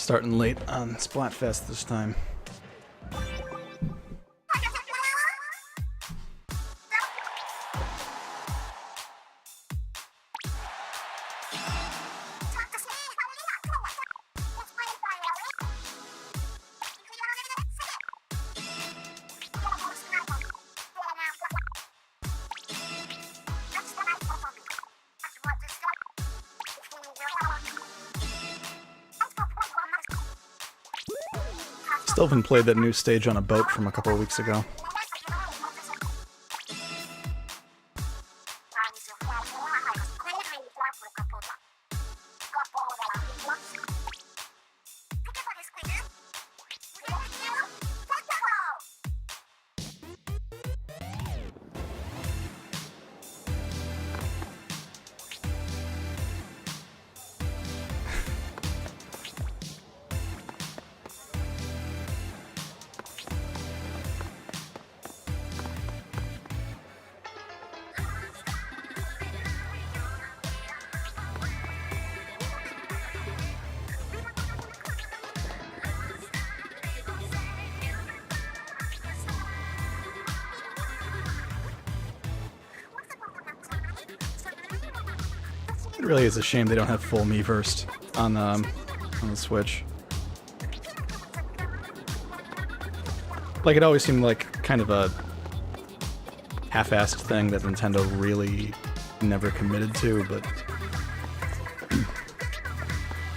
Starting late on Splatfest this time. Still haven't played that new stage on a boat from a couple of weeks ago. It really is a shame they don't have full Miiverse on the Switch. Like, it always seemed like kind of a half-assed thing that Nintendo really never committed to, but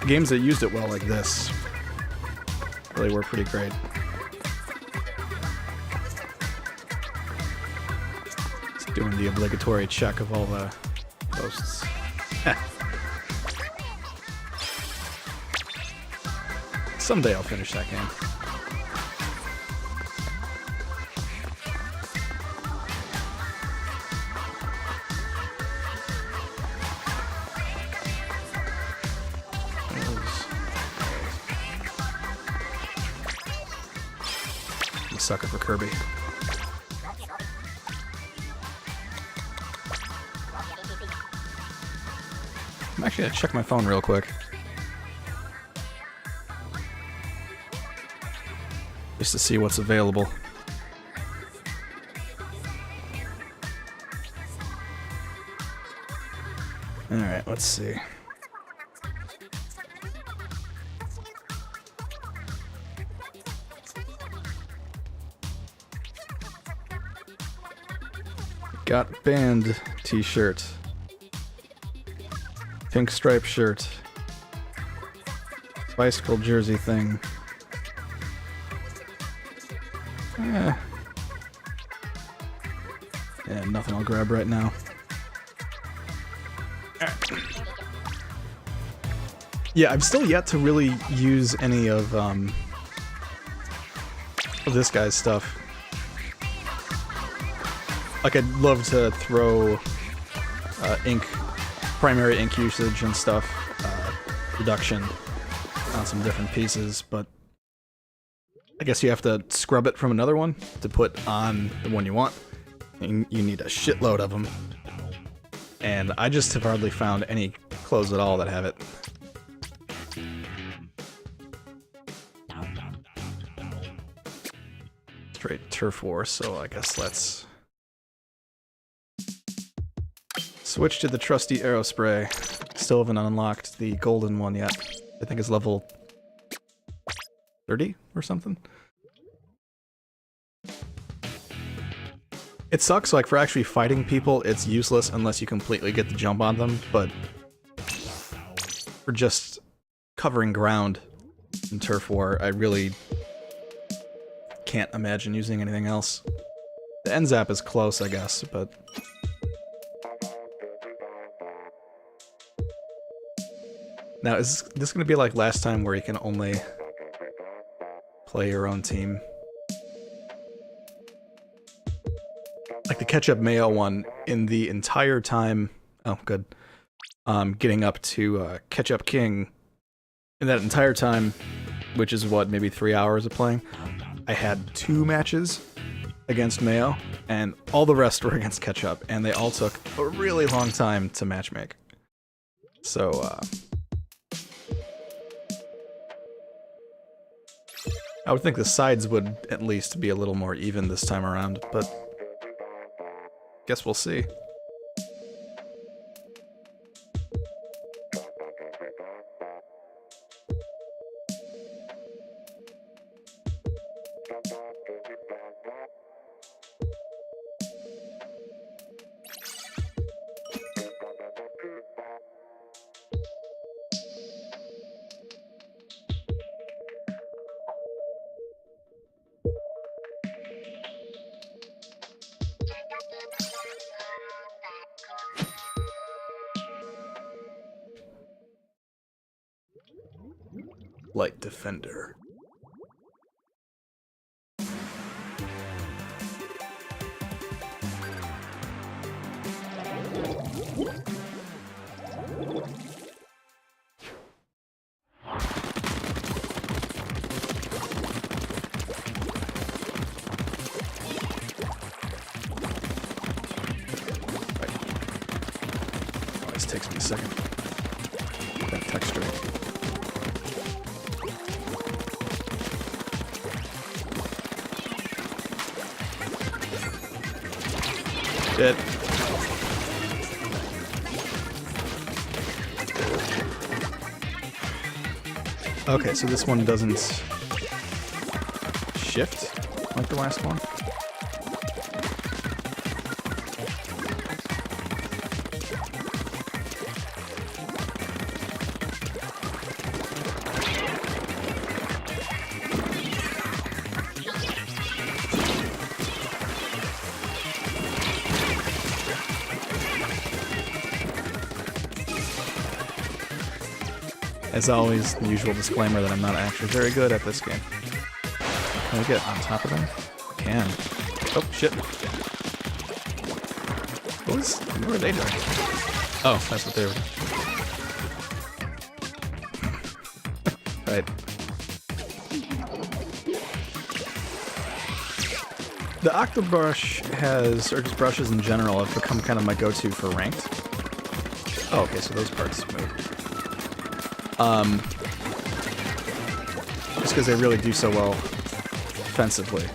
games that used it well like this really were pretty great. Just doing the obligatory check of all the posts. Someday I'll finish that game. I'm a sucker for Kirby. I'm actually gonna check my phone real quick. Just to see what's available. Alright, let's see. Got banned t-shirt. Pink striped shirt. Bicycle jersey thing. Yeah, nothing I'll grab right now. Yeah, I've still yet to really use any of this guy's stuff. Like, I'd love to throw primary ink usage and stuff, reduction on some different pieces, but I guess you have to scrub it from another one to put on the one you want. You need a shitload of them. And I just have hardly found any clothes at all that have it. Straight turf war, so I guess let's switch to the trusty Aerospray. Still haven't unlocked the golden one yet. I think it's level 30 or something. It sucks, like, for actually fighting people, it's useless unless you completely get the jump on them, but for just covering ground in turf war, I really can't imagine using anything else. The end zap is close, I guess, but now, is this going to be like last time where you can only play your own team? Like the Ketchup Mayo one, in the entire time... Oh, good. Getting up to Ketchup King, in that entire time, which is what, maybe 3 hours of playing, I had 2 matches against Mayo, and all the rest were against Ketchup, and they all took a really long time to matchmake. So, I would think the sides would at least be a little more even this time around, but guess we'll see. Light Defender. Always takes me a second. That texture. Shit. Okay, so this one doesn't shift like the last one. As always, the usual disclaimer that I'm not actually very good at this game. Can I get on top of them? Can. Oh, shit. What were they doing? Oh, that's what they were doing. Right. The Octobrush has, or just brushes in general, have become kind of my go-to for ranked. Oh, okay, so those parts move. Just because they really do so well defensively,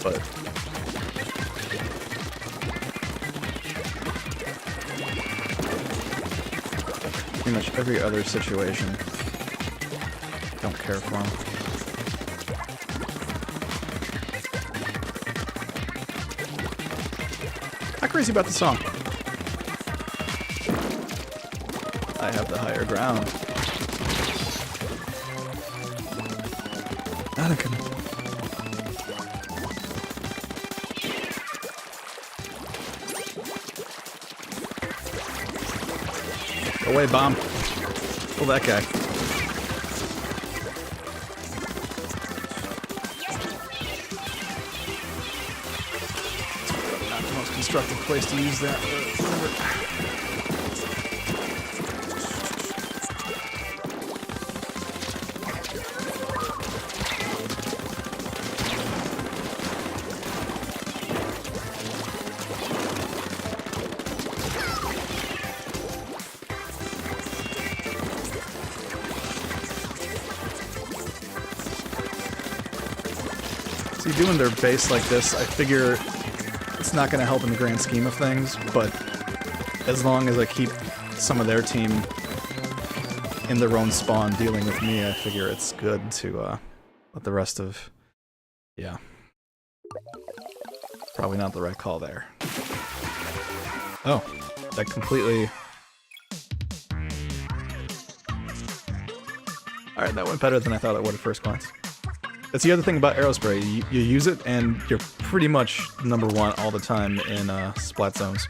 but pretty much every other situation, don't care for them. Not crazy about the song. I have the higher ground. Anakin. Away, bomb. Pull that guy. Not the most constructive place to use that, but whatever. See, doing their base like this, I figure it's not going to help in the grand scheme of things, but as long as I keep some of their team in their own spawn dealing with me, I figure it's good to let the rest of... Yeah. Probably not the right call there. Oh, that completely... Alright, that went better than I thought it would at first glance. That's the other thing about Aerospray. You use it, and you're pretty much #1 all the time in splat zones.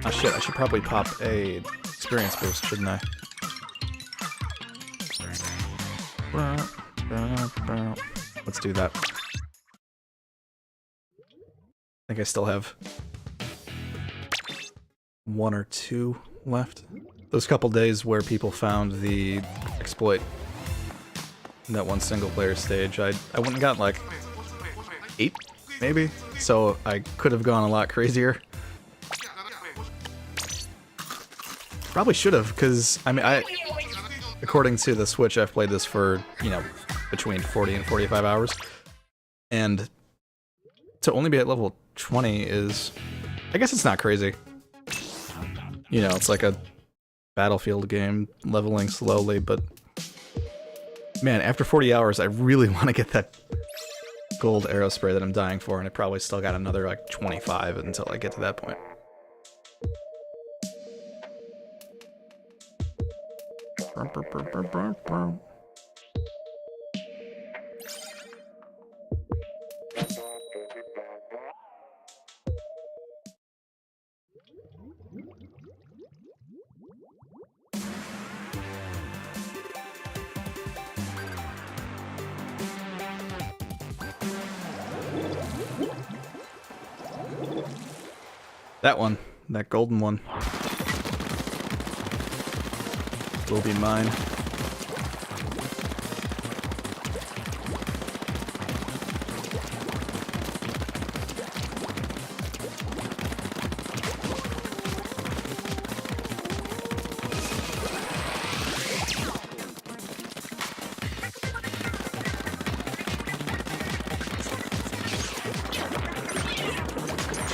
Ah shit, I should probably pop a experience boost, shouldn't I? Let's do that. I think I still have 1 or 2 left. Those couple days where people found the exploit in that one single-player stage, I went and got like 8, maybe? So I could have gone a lot crazier. Probably should have, because, I mean, according to the Switch, I've played this for, you know, between 40 and 45 hours. And to only be at level 20 is, I guess it's not crazy. You know, it's like a Battlefield game, leveling slowly, but man, after 40 hours, I really want to get that gold arrow spray that I'm dying for, and I probably still got another like 25 until I get to that point. That one, that golden one, will be mine.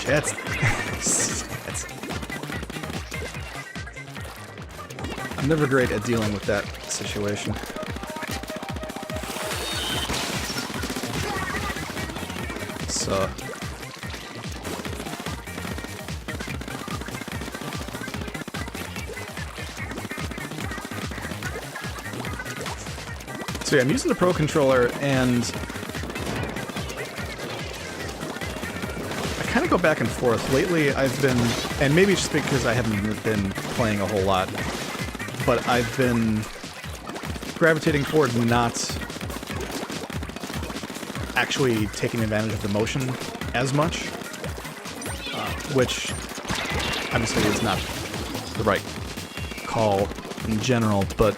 Shit. I'm never great at dealing with that situation. So yeah, I'm using the Pro Controller, and I kind of go back and forth. Lately, I've been, and maybe it's just because I haven't been playing a whole lot, but I've been gravitating toward not actually taking advantage of the motion as much, which obviously is not the right call in general, but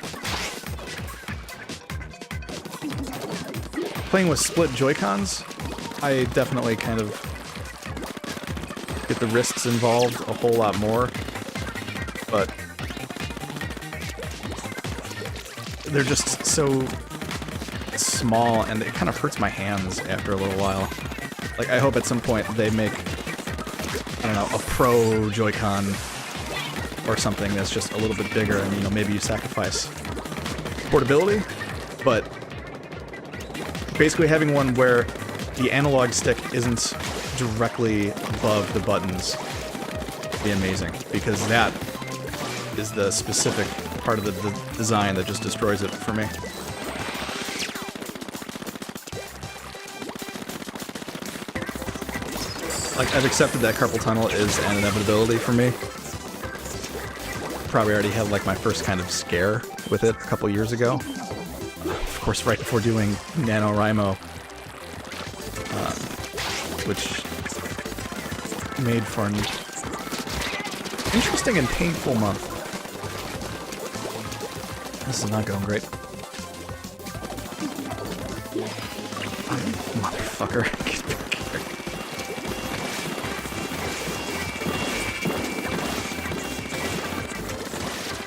playing with split Joy-Cons, I definitely kind of get the wrists involved a whole lot more, but they're just so small, and it kind of hurts my hands after a little while. Like, I hope at some point they make, I don't know, a Pro Joy-Con or something that's just a little bit bigger, and, you know, maybe you sacrifice portability, but basically having one where the analog stick isn't directly above the buttons would be amazing, because that is the specific part of the design that just destroys it for me. Like, I've accepted that carpal tunnel is an inevitability for me. Probably already had, like, my first kind of scare with it a couple years ago. Of course, right before doing NaNoWriMo, which made for an interesting and painful month. This is not going great. Motherfucker. Get back here.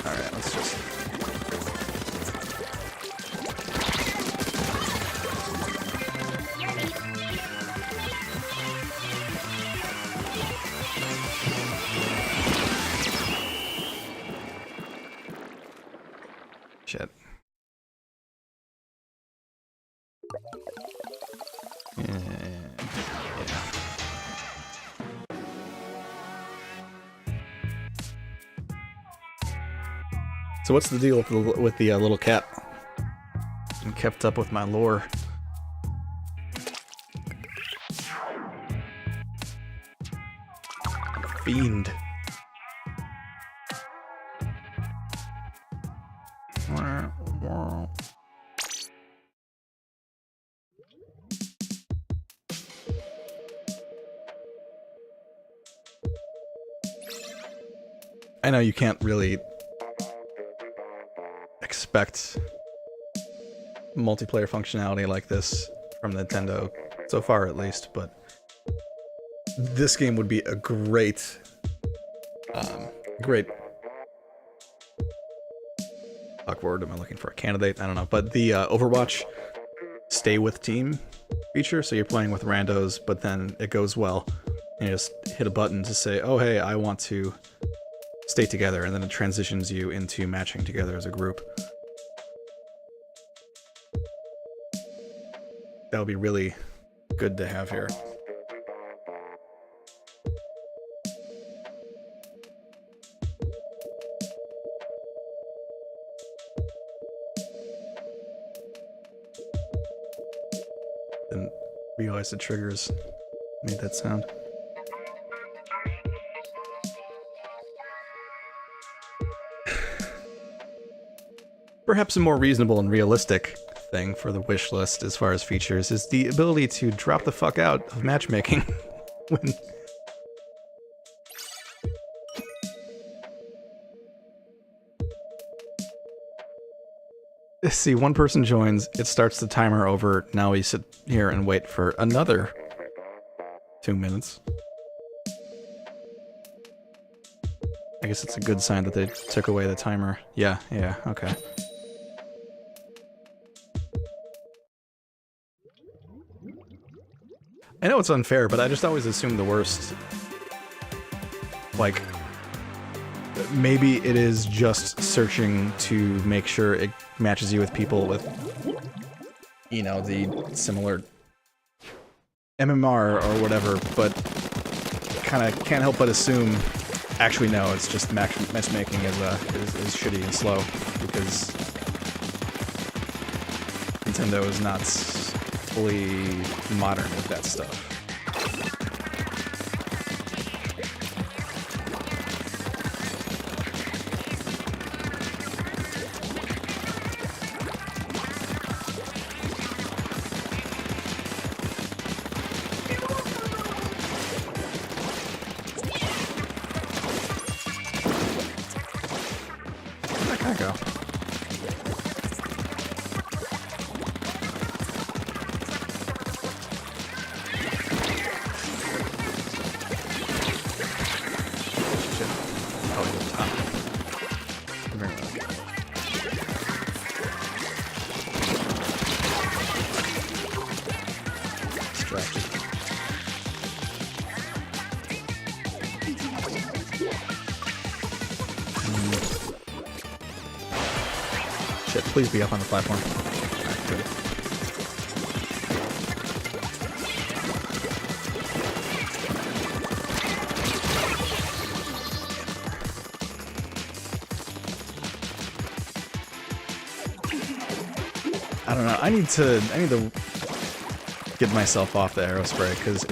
Alright, let's just... Shit. Yeah. So what's the deal with the little cat? I'm kept up with my lore. Fiend. I know you can't really expect multiplayer functionality like this from Nintendo, so far at least, but this game would be a great fuck word am I looking for? A candidate? I don't know. But the Overwatch stay with team feature, so you're playing with randos, but then it goes well, and you just hit a button to say, oh hey, I want to stay together, and then it transitions you into matching together as a group. That would be really good to have here. Didn't realize the triggers made that sound. Perhaps a more reasonable and realistic thing for the wish list as far as features is the ability to drop the fuck out of matchmaking when see one person joins, it starts the timer over. Now we sit here and wait for another 2 minutes. I guess it's a good sign that they took away the timer. Yeah, okay. I know it's unfair, but I just always assume the worst. Like, maybe it is just searching to make sure it matches you with people with, you know, the similar MMR or whatever, but kind of can't help but assume, actually no, it's just matchmaking is shitty and slow, because Nintendo is not fully modern with that stuff. Where'd that guy go? Shit, please be up on the platform. Alright, good. I don't know, I need to get myself off the aerospray, because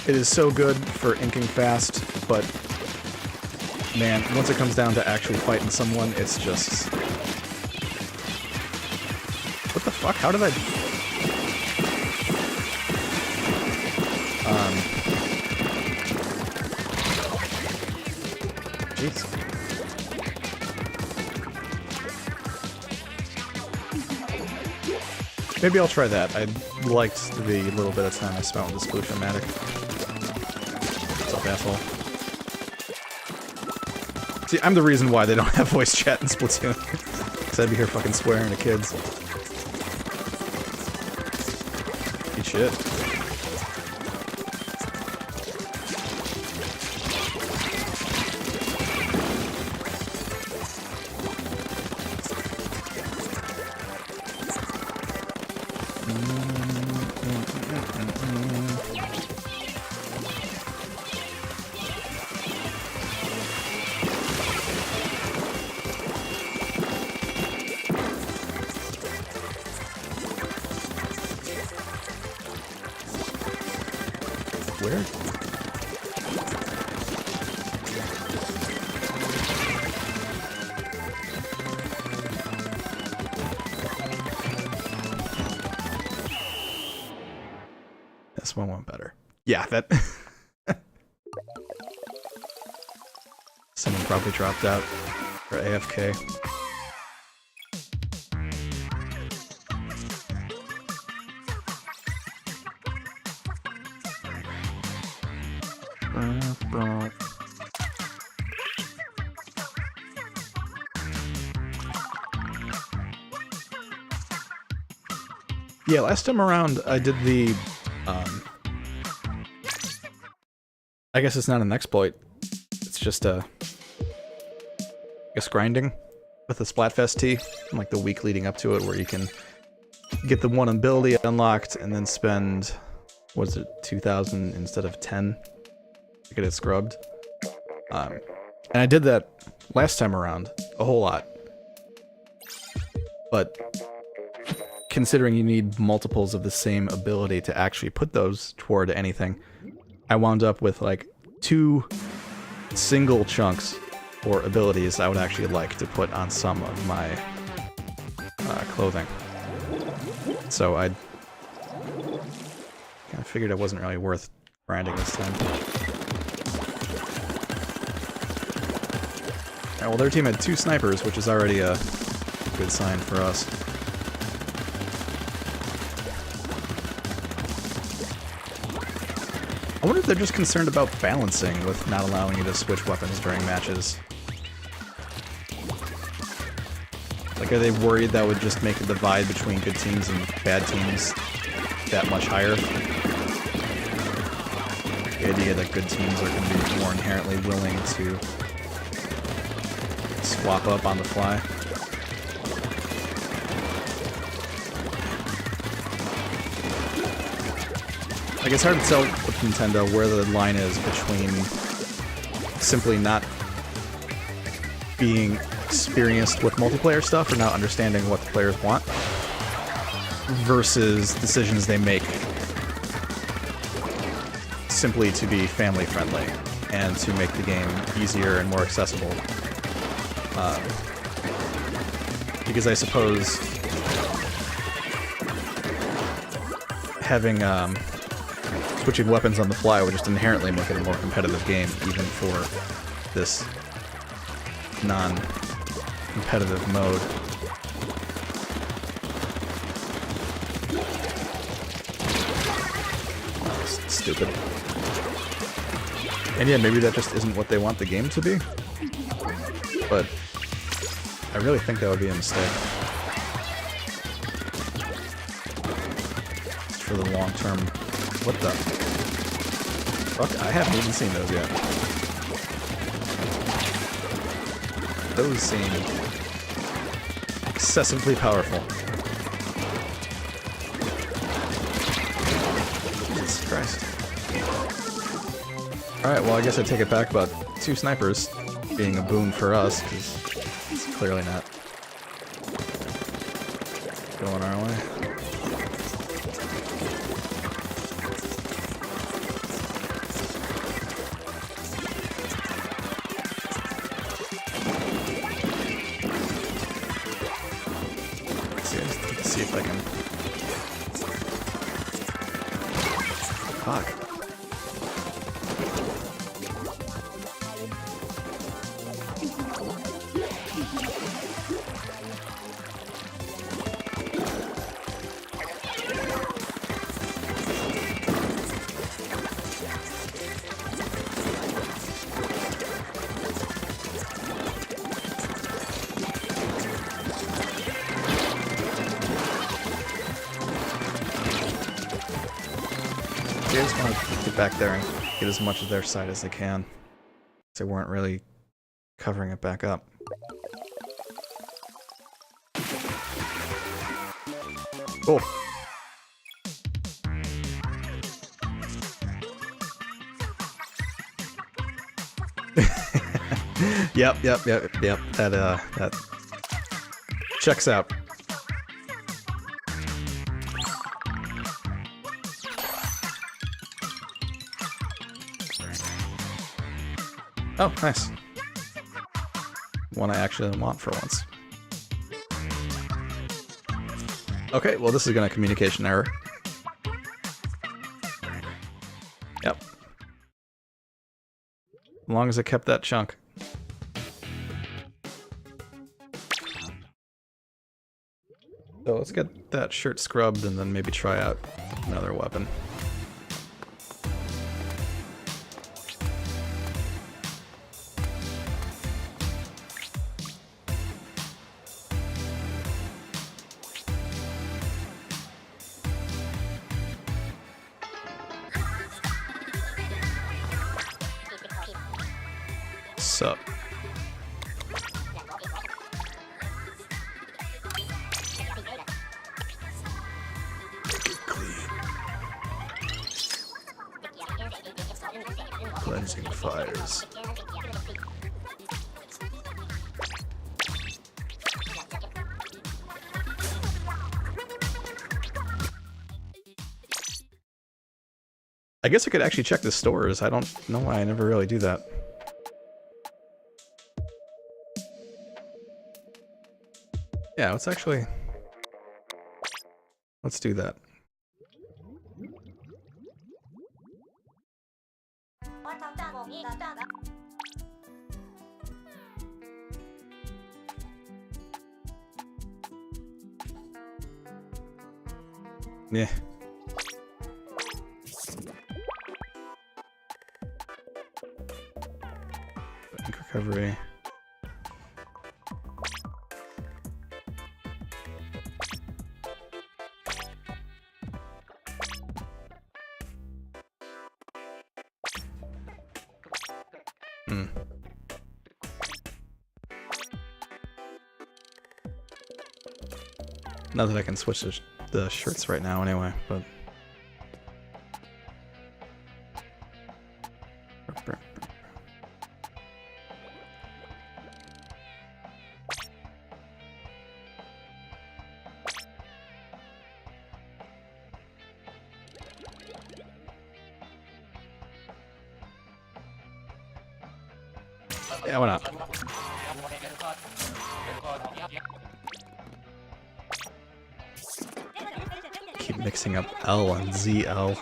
it is so good for inking fast, but man, once it comes down to actually fighting someone, it's just... What the fuck? How did I... Jeez. Maybe I'll try that. I liked the little bit of time I spent with the Splatfest. What's up, asshole? See, I'm the reason why they don't have voice chat in Splatoon. Because I'd be here fucking swearing to kids. Eat shit. Where? This one went better. Yeah, that... Someone probably dropped out for AFK. Yeah, last time around I did the, I guess it's not an exploit. It's just I guess grinding with the Splatfest tea, like the week leading up to it, where you can get the one ability unlocked and then spend, what is it, 2,000 instead of 10 to get it scrubbed. And I did that last time around a whole lot, but considering you need multiples of the same ability to actually put those toward anything, I wound up with like 2 single chunks or abilities I would actually like to put on some of my clothing. So I kind of figured it wasn't really worth grinding this time. Alright, well their team had 2 snipers, which is already a good sign for us. I wonder if they're just concerned about balancing with not allowing you to switch weapons during matches. Like, are they worried that would just make the divide between good teams and bad teams that much higher? The idea that good teams are going to be more inherently willing to swap up on the fly. Like, it's hard to tell with Nintendo where the line is between simply not being experienced with multiplayer stuff or not understanding what the players want versus decisions they make simply to be family friendly and to make the game easier and more accessible. Because I suppose having switching weapons on the fly would just inherently make it a more competitive game, even for this non-competitive mode. That's stupid. And yeah, maybe that just isn't what they want the game to be, but I really think that would be a mistake. Just for the long term. What the fuck? I haven't even seen those yet. Those seem excessively powerful. Jesus Christ. Alright, well I guess I take it back about 2 snipers being a boon for us, because it's clearly not going our way. See if I can... Fuck. They just want to get back there and get as much of their side as they can. They weren't really covering it back up. Cool. Yep. That checks out. Oh, nice. One I actually want for once. Okay, well this is gonna communication error. Yep. As long as I kept that chunk. So let's get that shirt scrubbed and then maybe try out another weapon. What's up? Cleansing fires. I guess I could actually check the stores. I don't know why I never really do that. Yeah, let's do that. Yeah. Bank recovery. Not that I can switch the shirts right now anyway, but... yeah, why not? Keep mixing up L and ZL.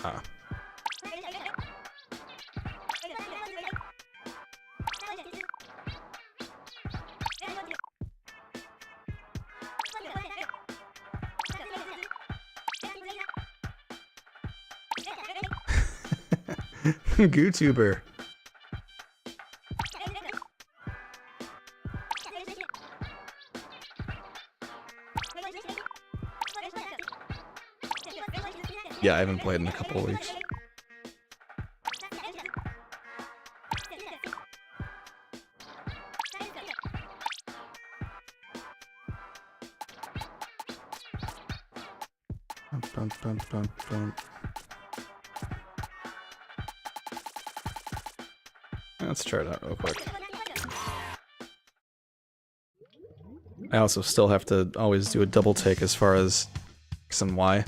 Ah. GooTuber. Yeah, I haven't played in a couple of weeks. Bum, bum, bum, bum. Let's try it out real quick. I also still have to always do a double take as far as X and Y.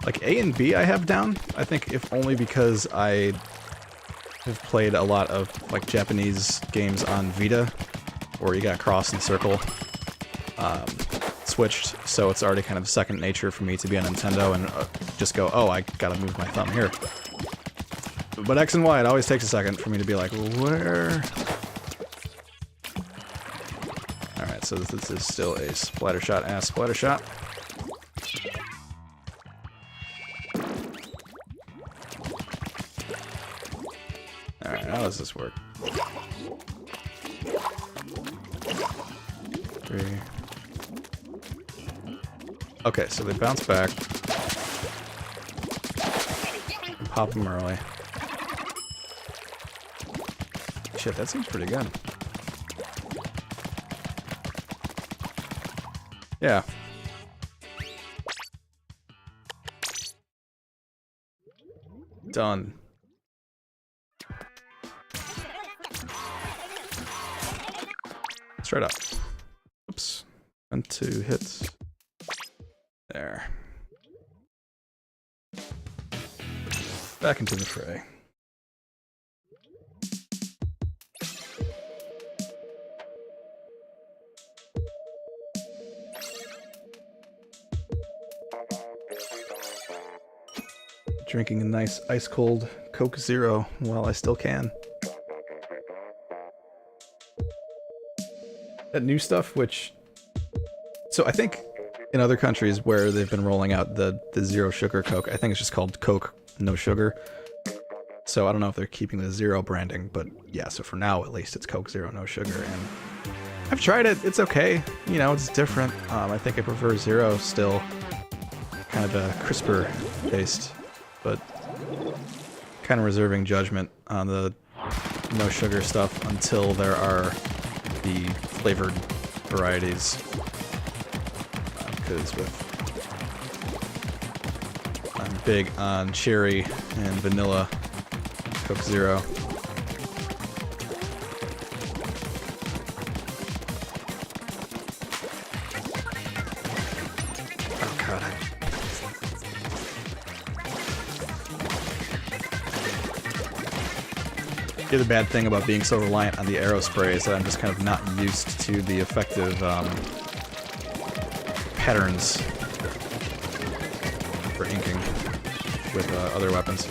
Like A and B I have down, I think if only because I have played a lot of like Japanese games on Vita, where you got cross and circle switched, so it's already kind of second nature for me to be on Nintendo and just go, oh, I gotta move my thumb here. But X and Y, it always takes a second for me to be like, where? Alright, so this is still a splatter shot ass splatter shot. Alright, how does this work? 3. Okay, so they bounce back. And pop them early. Shit, that seems pretty good. Yeah. Done. Straight up. Oops. And 2 hits. There. Back into the fray. Drinking a nice ice-cold Coke Zero while I still can. That new stuff, which... So I think in other countries where they've been rolling out the zero sugar Coke, I think it's just called Coke No Sugar. So I don't know if they're keeping the Zero branding, but yeah, so for now at least it's Coke Zero, no sugar. And I've tried it, it's okay. You know, it's different. I think I prefer Zero still. Kind of a crisper taste, but kind of reserving judgment on the no sugar stuff until there are the flavored varieties. Because I'm big on cherry and vanilla Coke Zero. Oh god. The other bad thing about being so reliant on the arrow spray is that I'm just kind of not used to the effective patterns for inking with other weapons.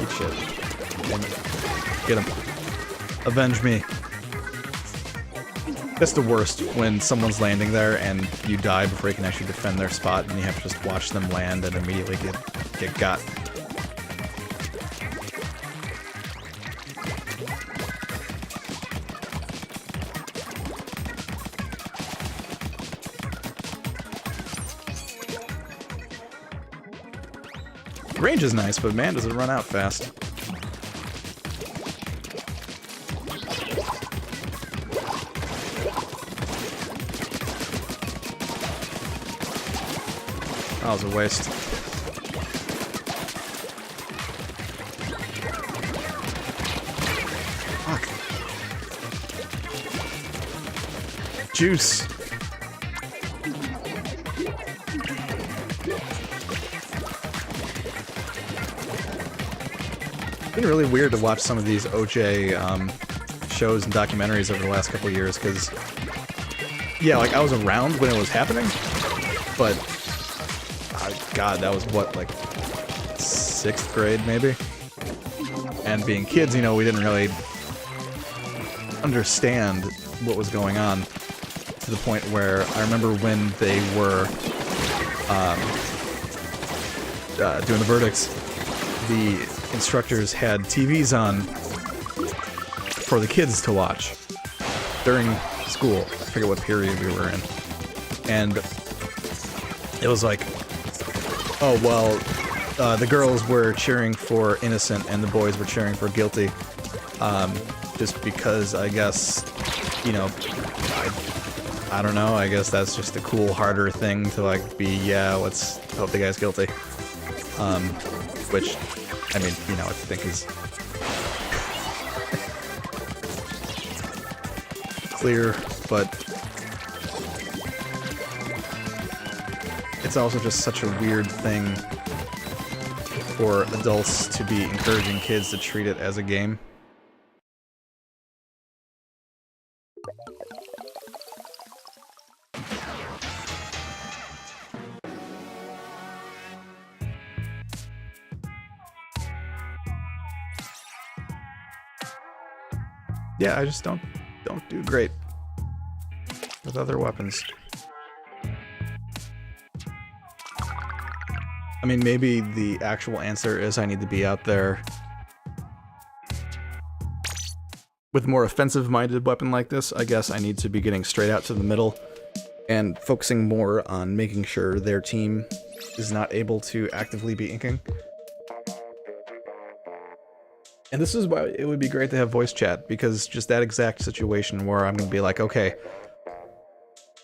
Eat shit. Get him. Avenge me. That's the worst, when someone's landing there and you die before you can actually defend their spot, and you have to just watch them land and immediately get got. Range is nice, but man, does it run out fast. That was a waste. Fuck. Juice. It's been really weird to watch some of these OJ shows and documentaries over the last couple of years, because, yeah, like, I was around when it was happening, but, God, that was, what, like, 6th grade, maybe? And being kids, you know, we didn't really understand what was going on, to the point where I remember when they were doing the verdicts, the instructors had TVs on for the kids to watch during school. I forget what period we were in. And it was like, oh, well, the girls were cheering for innocent and the boys were cheering for guilty. Just because, I guess, you know, I don't know, I guess that's just a cool, harder thing to, like, be, yeah, let's hope the guy's guilty. Which, I mean, you know, I think is clear, but it's also just such a weird thing for adults to be encouraging kids to treat it as a game. Yeah, I just don't do great with other weapons. I mean, maybe the actual answer is I need to be out there with a more offensive-minded weapon like this. I guess I need to be getting straight out to the middle and focusing more on making sure their team is not able to actively be inking. And this is why it would be great to have voice chat, because just that exact situation where I'm going to be like, okay,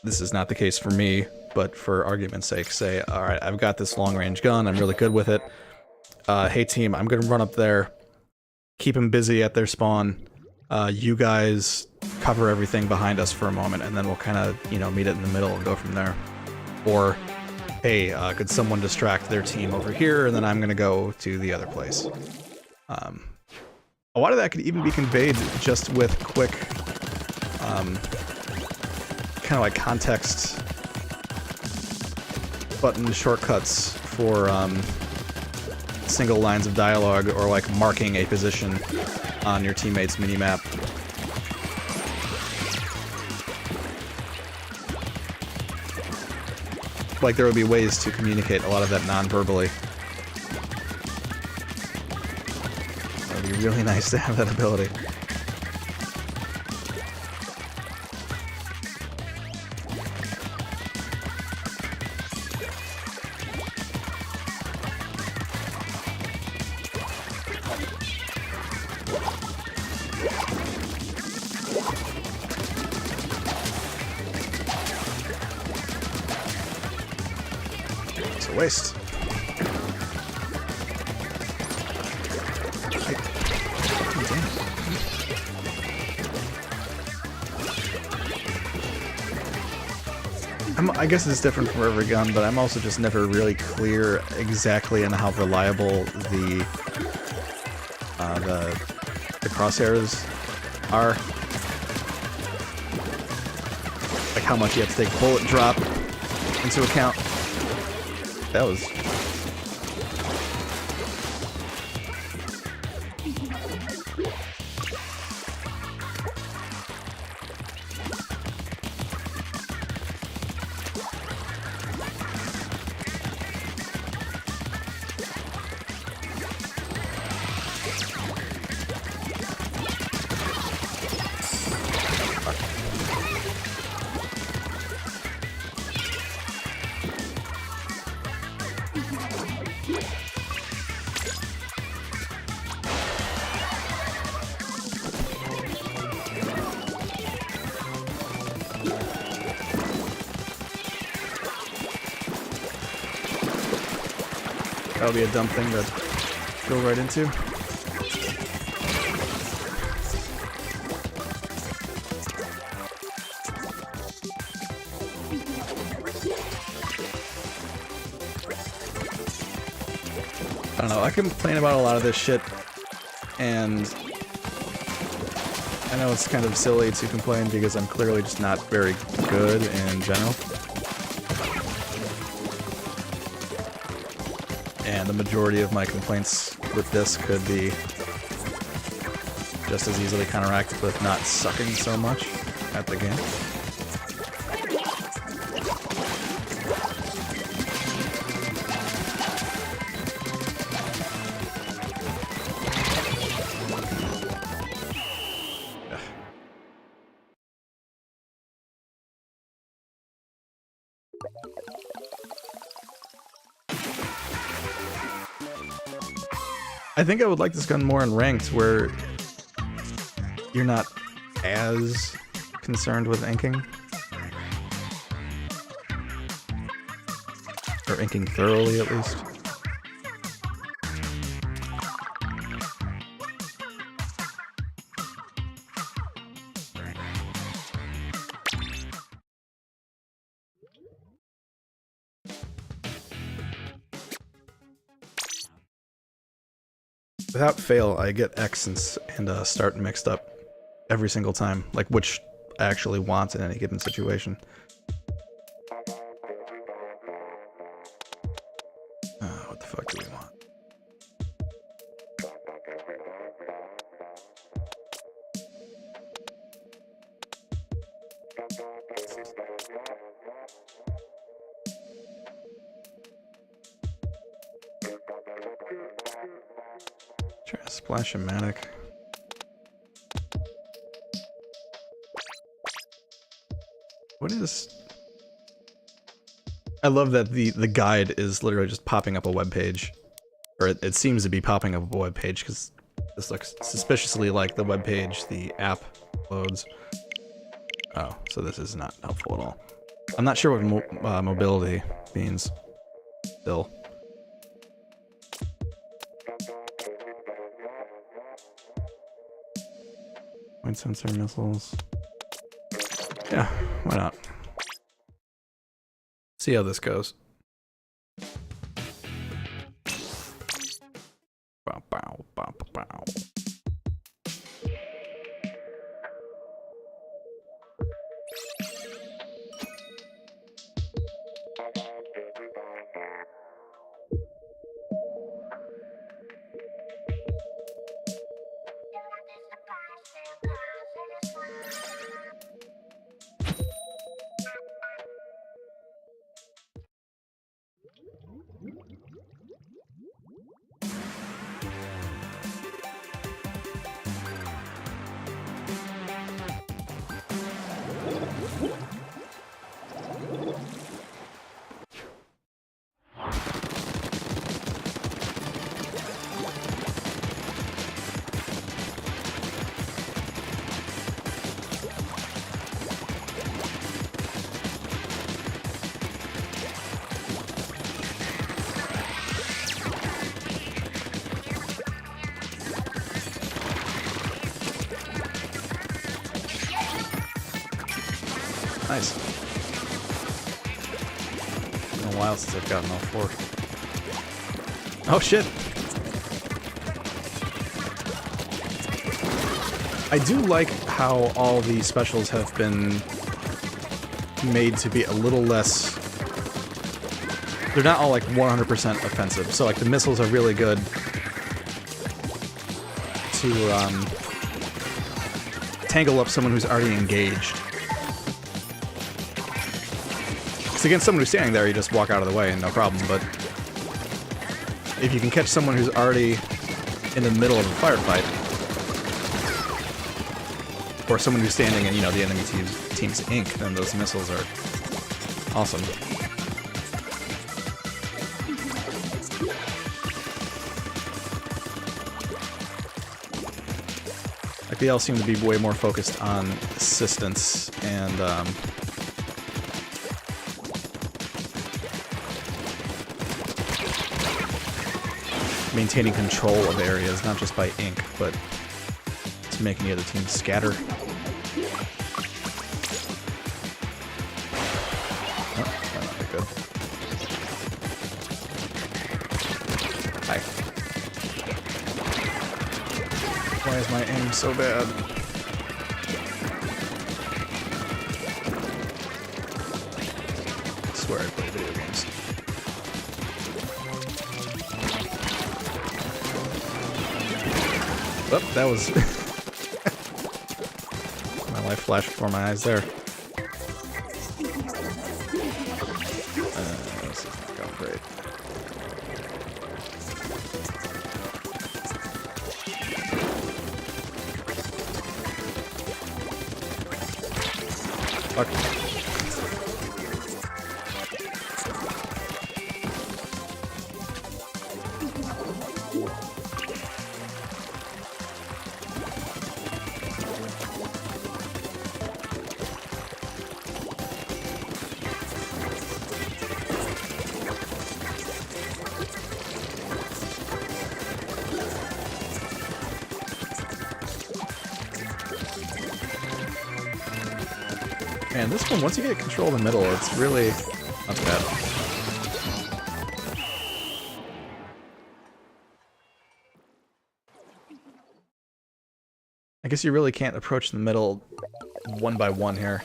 this is not the case for me, but for argument's sake, say, alright, I've got this long-range gun, I'm really good with it. Hey team, I'm going to run up there, keep them busy at their spawn, you guys cover everything behind us for a moment, and then we'll kind of, you know, meet it in the middle and go from there. Or, hey, could someone distract their team over here, and then I'm going to go to the other place. A lot of that could even be conveyed just with quick, kind of like context button shortcuts for single lines of dialogue, or like marking a position on your teammate's minimap. Like, there would be ways to communicate a lot of that non-verbally. really nice to have that ability. It's a waste. I guess it's different for every gun, but I'm also just never really clear exactly on how reliable the crosshairs are. Like how much you have to take bullet drop into account. That was... That would be a dumb thing to go right into. I don't know, I complain about a lot of this shit, and I know it's kind of silly to complain because I'm clearly just not very good in general. And the majority of my complaints with this could be just as easily counteracted with not sucking so much at the game. I think I would like this gun more in ranked, where you're not as concerned with inking. Or inking thoroughly, at least. Without fail, I get X and start mixed up every single time, like which I actually want in any given situation. What the fuck do we want? Try to splash a manic. What is... I love that the guide is literally just popping up a web page. Or it seems to be popping up a web page, because this looks suspiciously like the web page the app loads. Oh, so this is not helpful at all. I'm not sure what mobility means still. Point sensor missiles. Yeah, why not? See how this goes. Bow, bow, bow, bow. Nice. It's been a while since I've gotten all 4. Oh shit! I do like how all the specials have been made to be a little less... They're not all like 100% offensive. So like the missiles are really good to tangle up someone who's already engaged. Because against someone who's standing there, you just walk out of the way and no problem, but if you can catch someone who's already in the middle of a firefight, or someone who's standing in, you know, the enemy team's ink, then those missiles are awesome. Like, they all seem to be way more focused on assistance and, maintaining control of areas, not just by ink, but to making the other team scatter. Oh, that might be good. Hi. Why is my aim so bad? I swear I play video games. Oh, that was... my life flashed before my eyes there. This is not going great. Fuck. Man, this one, once you get control of the middle, it's really not too bad. I guess you really can't approach the middle one by one here.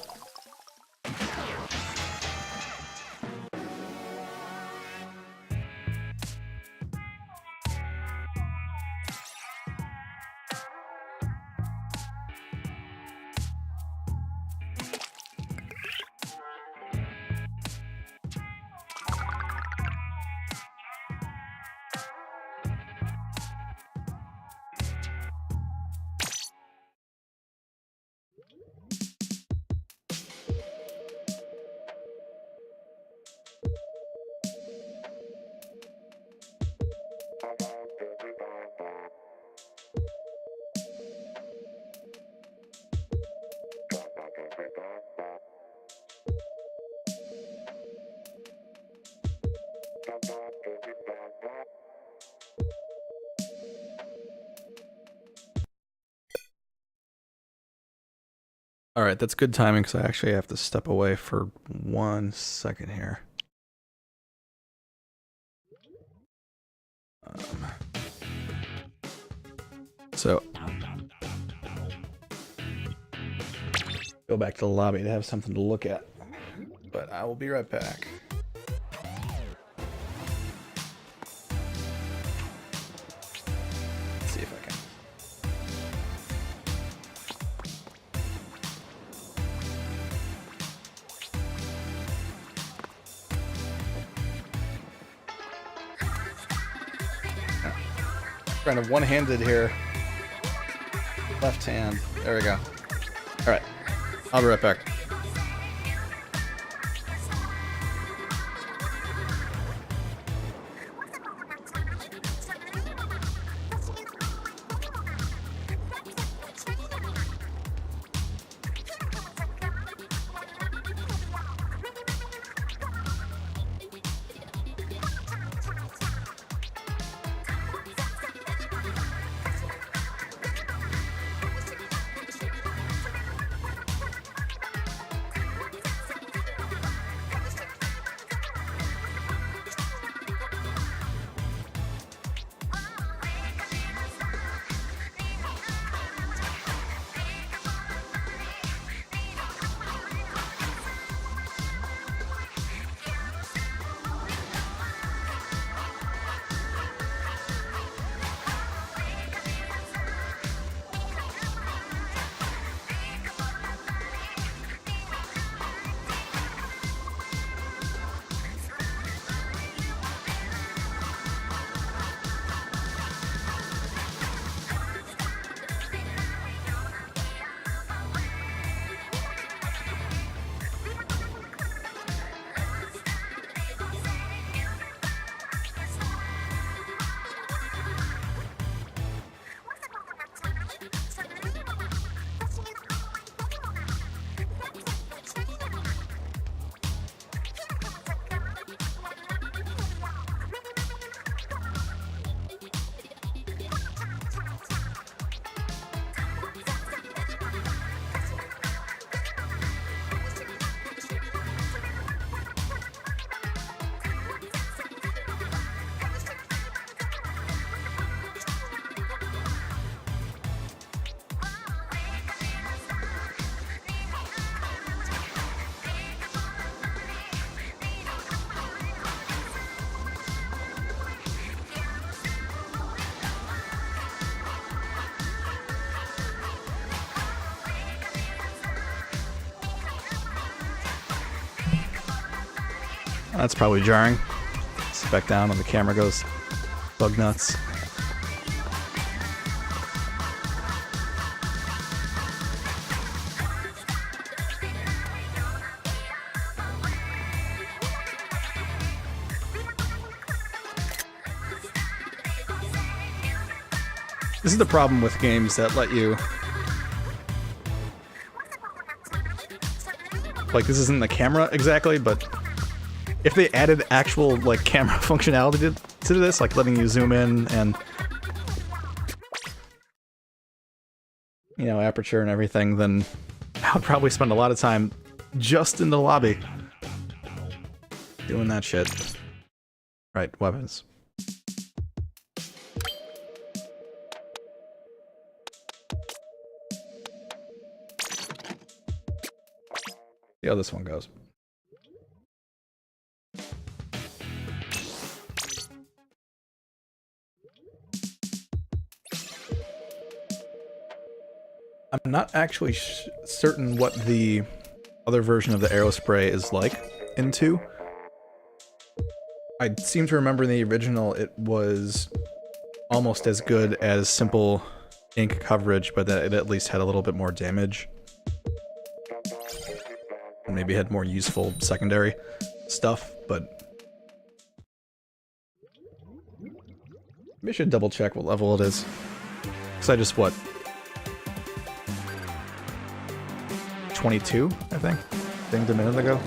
Alright, that's good timing because I actually have to step away for 1 second here. So, go back to the lobby to have something to look at. But I will be right back. Let's see if I can. Kind of one-handed here. Left hand. There we go. Alright. I'll be right back. That's probably jarring. Sit back down and the camera goes bug nuts. This is the problem with games that let you... Like, this isn't the camera exactly, but if they added actual, like, camera functionality to this, like letting you zoom in and, you know, aperture and everything, then I would probably spend a lot of time just in the lobby doing that shit. Right, weapons. See how this one goes. I'm not actually certain what the other version of the arrow spray is like in 2. I seem to remember in the original it was almost as good as simple ink coverage, but that it at least had a little bit more damage. And maybe had more useful secondary stuff, but... Maybe I should double check what level it is. Because I just, what? 22, I think? Thinged a minute ago.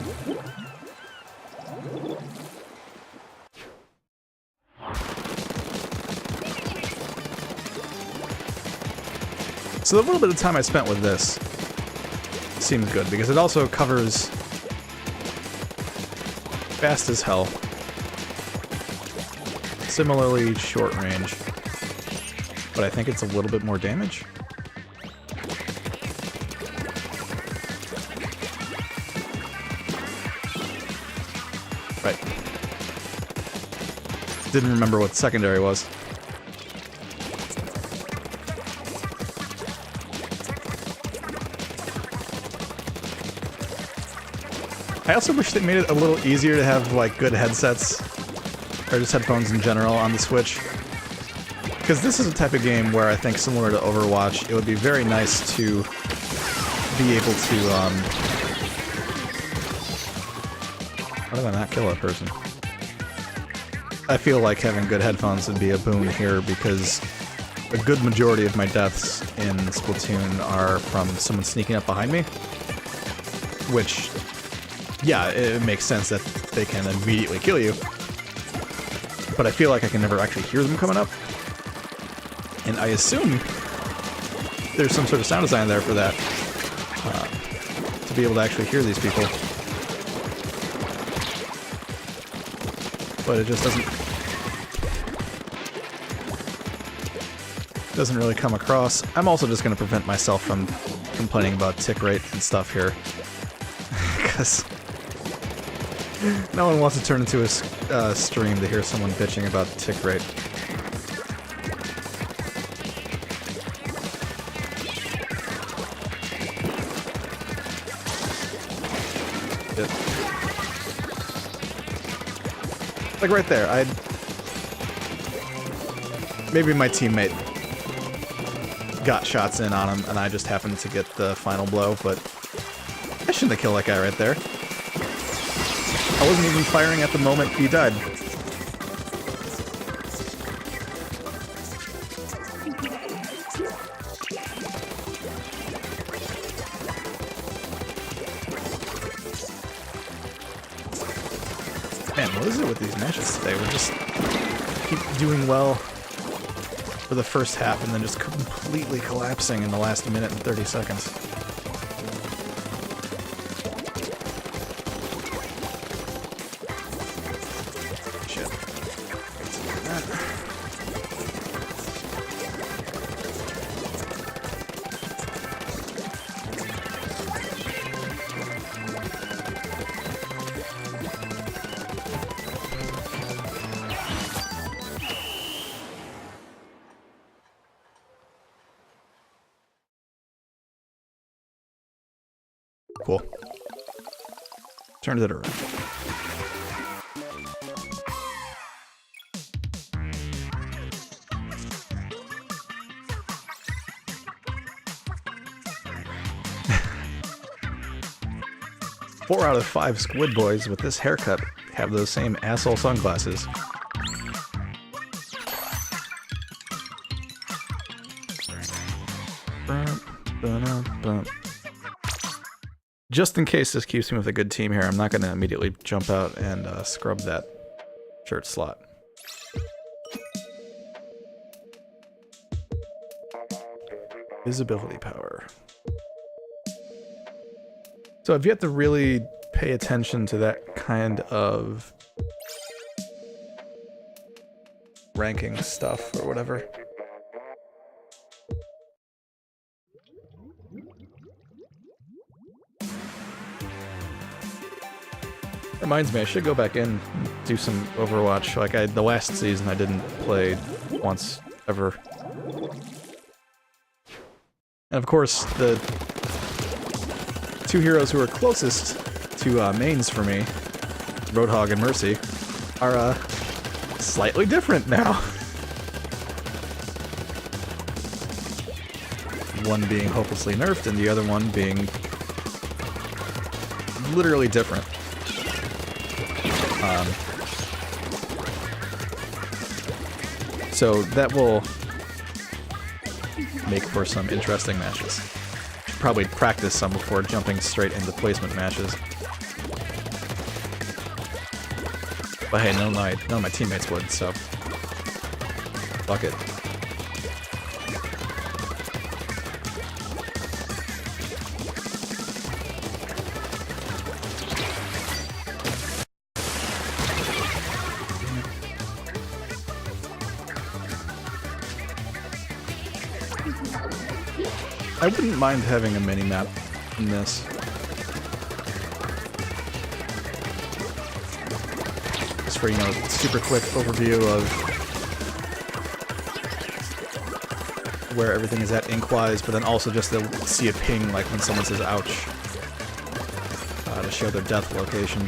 So the little bit of time I spent with this seems good, because it also covers fast as hell. Similarly short range. But I think it's a little bit more damage. Right. Didn't remember what secondary was. I also wish they made it a little easier to have, like, good headsets, or just headphones in general on the Switch. Because this is a type of game where I think, similar to Overwatch, it would be very nice to be able to, how did I not kill that person? I feel like having good headphones would be a boon here, because a good majority of my deaths in Splatoon are from someone sneaking up behind me. Which... yeah, it makes sense that they can immediately kill you. But I feel like I can never actually hear them coming up. And I assume there's some sort of sound design there for that. To be able to actually hear these people. But it just doesn't really come across. I'm also just going to prevent myself from complaining about tick rate and stuff here. Because... no one wants to turn into a stream to hear someone bitching about tick rate. Yep. Like right there, maybe my teammate got shots in on him and I just happened to get the final blow, but I shouldn't have killed that guy right there. I wasn't even firing at the moment he died. Man, what is it with these matches today? We're just keep doing well for the first half and then just completely collapsing in the last minute and 30 seconds. Cool. Turned it around. 4 out of 5 squid boys with this haircut have those same asshole sunglasses. Just in case this keeps me with a good team here, I'm not going to immediately jump out and scrub that shirt slot. Visibility power. So I've yet to really pay attention to that kind of ranking stuff or whatever. Reminds me, I should go back in and do some Overwatch. Like the last season I didn't play once ever. And of course, the 2 heroes who are closest to mains for me, Roadhog and Mercy, are slightly different now. One being hopelessly nerfed and the other one being literally different. So that will make for some interesting matches. Should probably practice some before jumping straight into placement matches. But hey, none of my teammates would, so fuck it. I wouldn't mind having a mini-map in this. Just for, you know, super quick overview of where everything is at ink-wise, but then also just to see a ping, like when someone says ouch, to show their death location.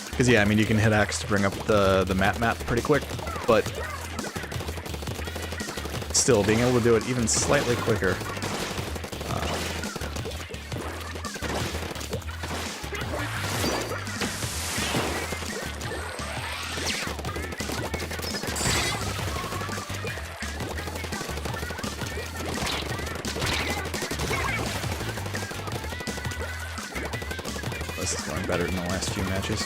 Because yeah, I mean, you can hit X to bring up the map pretty quick, but still, being able to do it even slightly quicker. This is going better than the last few matches.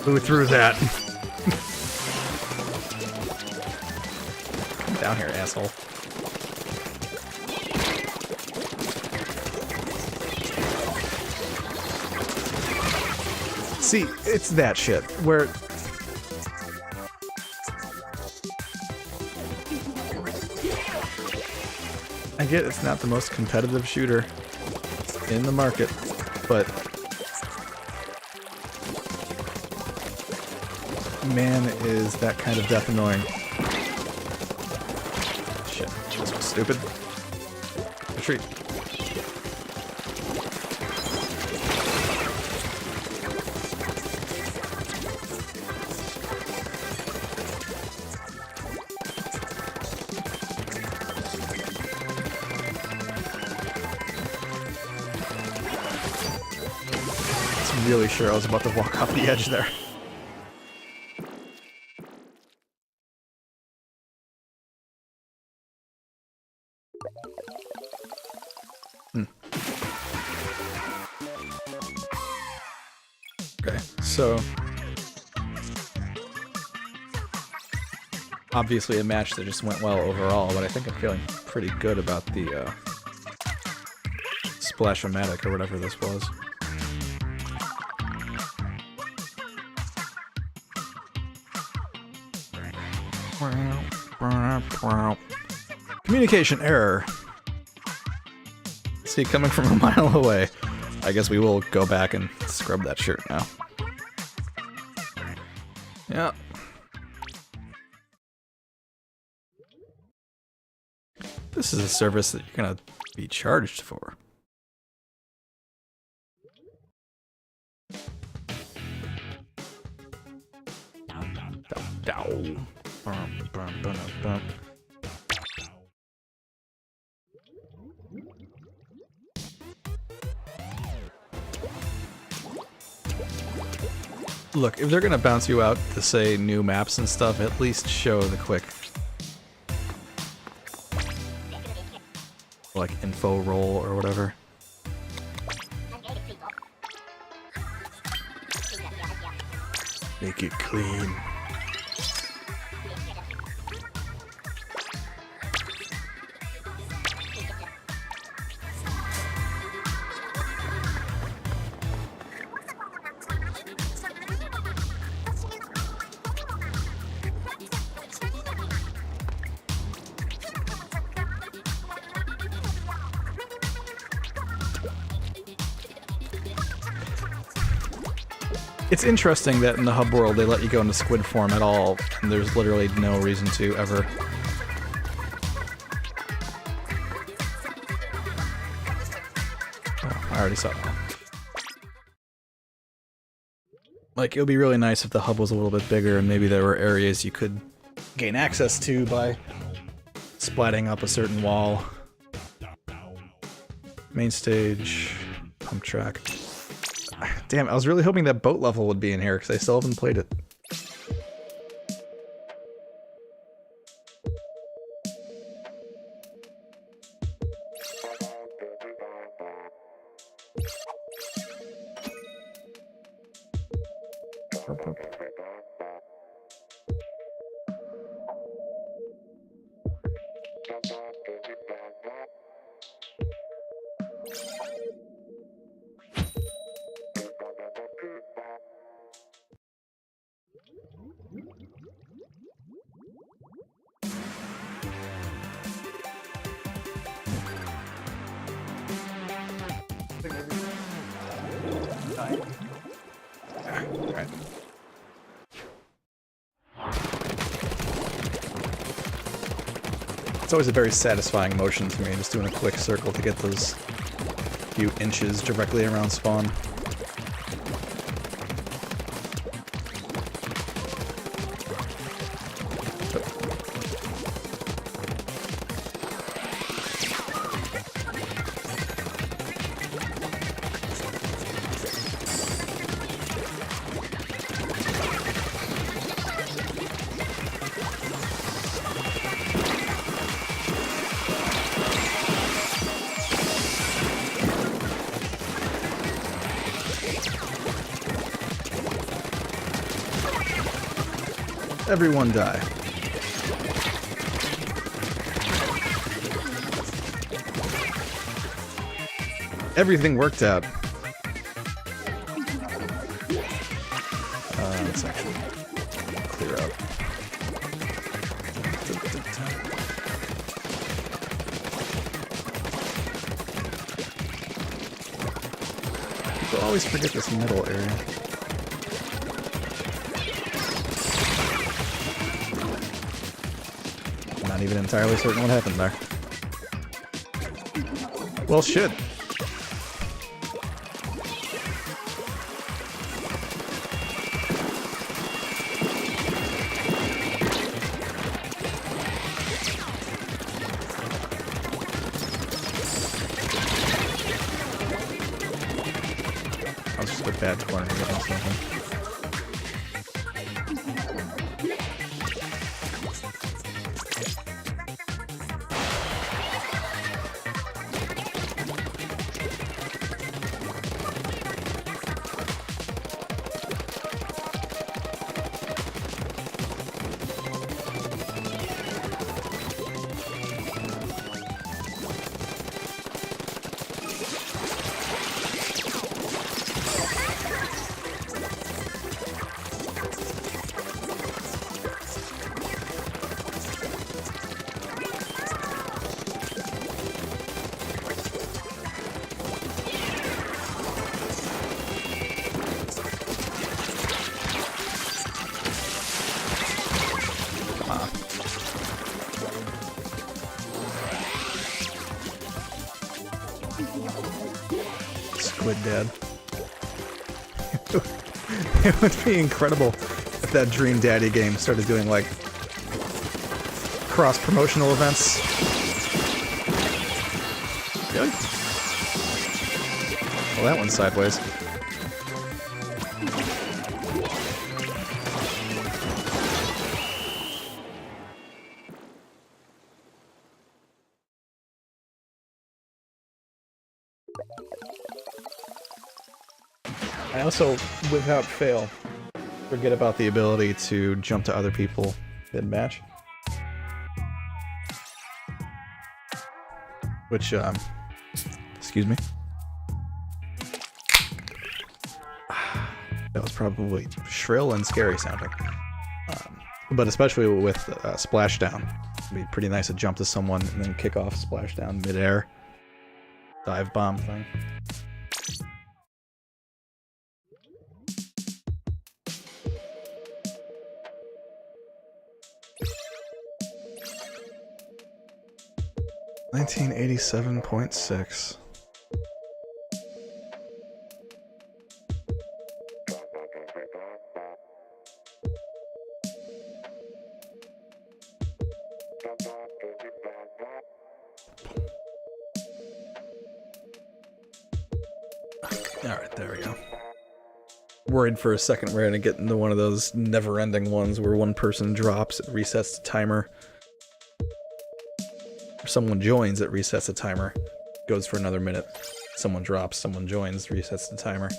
Who threw that? Come down here, asshole. See, it's that shit, where... I get it's not the most competitive shooter in the market, but... man, is that kind of death annoying. Shit, this was stupid. Retreat. I was really sure I was about to walk off the edge there. Okay, so obviously a match that just went well overall, but I think I'm feeling pretty good about the Splash-O-Matic or whatever this was. Communication error. See, coming from a mile away. I guess we will go back and scrub that shirt now. Yeah. This is a service that you're gonna be charged for. Look, if they're gonna bounce you out to say new maps and stuff, at least show the quick, like, info roll or whatever. Make it clean. It's interesting that in the hub world they let you go into squid form at all, and there's literally no reason to ever. Oh, I already saw that. Like, it would be really nice if the hub was a little bit bigger and maybe there were areas you could gain access to by splatting up a certain wall. Main stage, pump track. Damn, I was really hoping that boat level would be in here because I still haven't played it. Alright. It's always a very satisfying motion to me, just doing a quick circle to get those few inches directly around spawn. Everyone die. Everything worked out. Let's actually clear up. People always forget this middle area. Not even entirely certain what happened there. Well, shit. That was just a bad corner to get on something. Squid Dad. It would be incredible that Dream Daddy game started doing like cross-promotional events. Really? Well, that one's sideways. I also, without fail, forget about the ability to jump to other people mid-match. Which, excuse me. That was probably shrill and scary sounding. But especially with Splashdown. It'd be pretty nice to jump to someone and then kick off Splashdown mid-air. Dive bomb thing. $1987.6. Alright, there we go. Worried for a second we're gonna get into one of those never-ending ones where one person drops, it resets the timer. Or someone joins, it resets the timer. Goes for another minute. Someone drops, someone joins, resets the timer.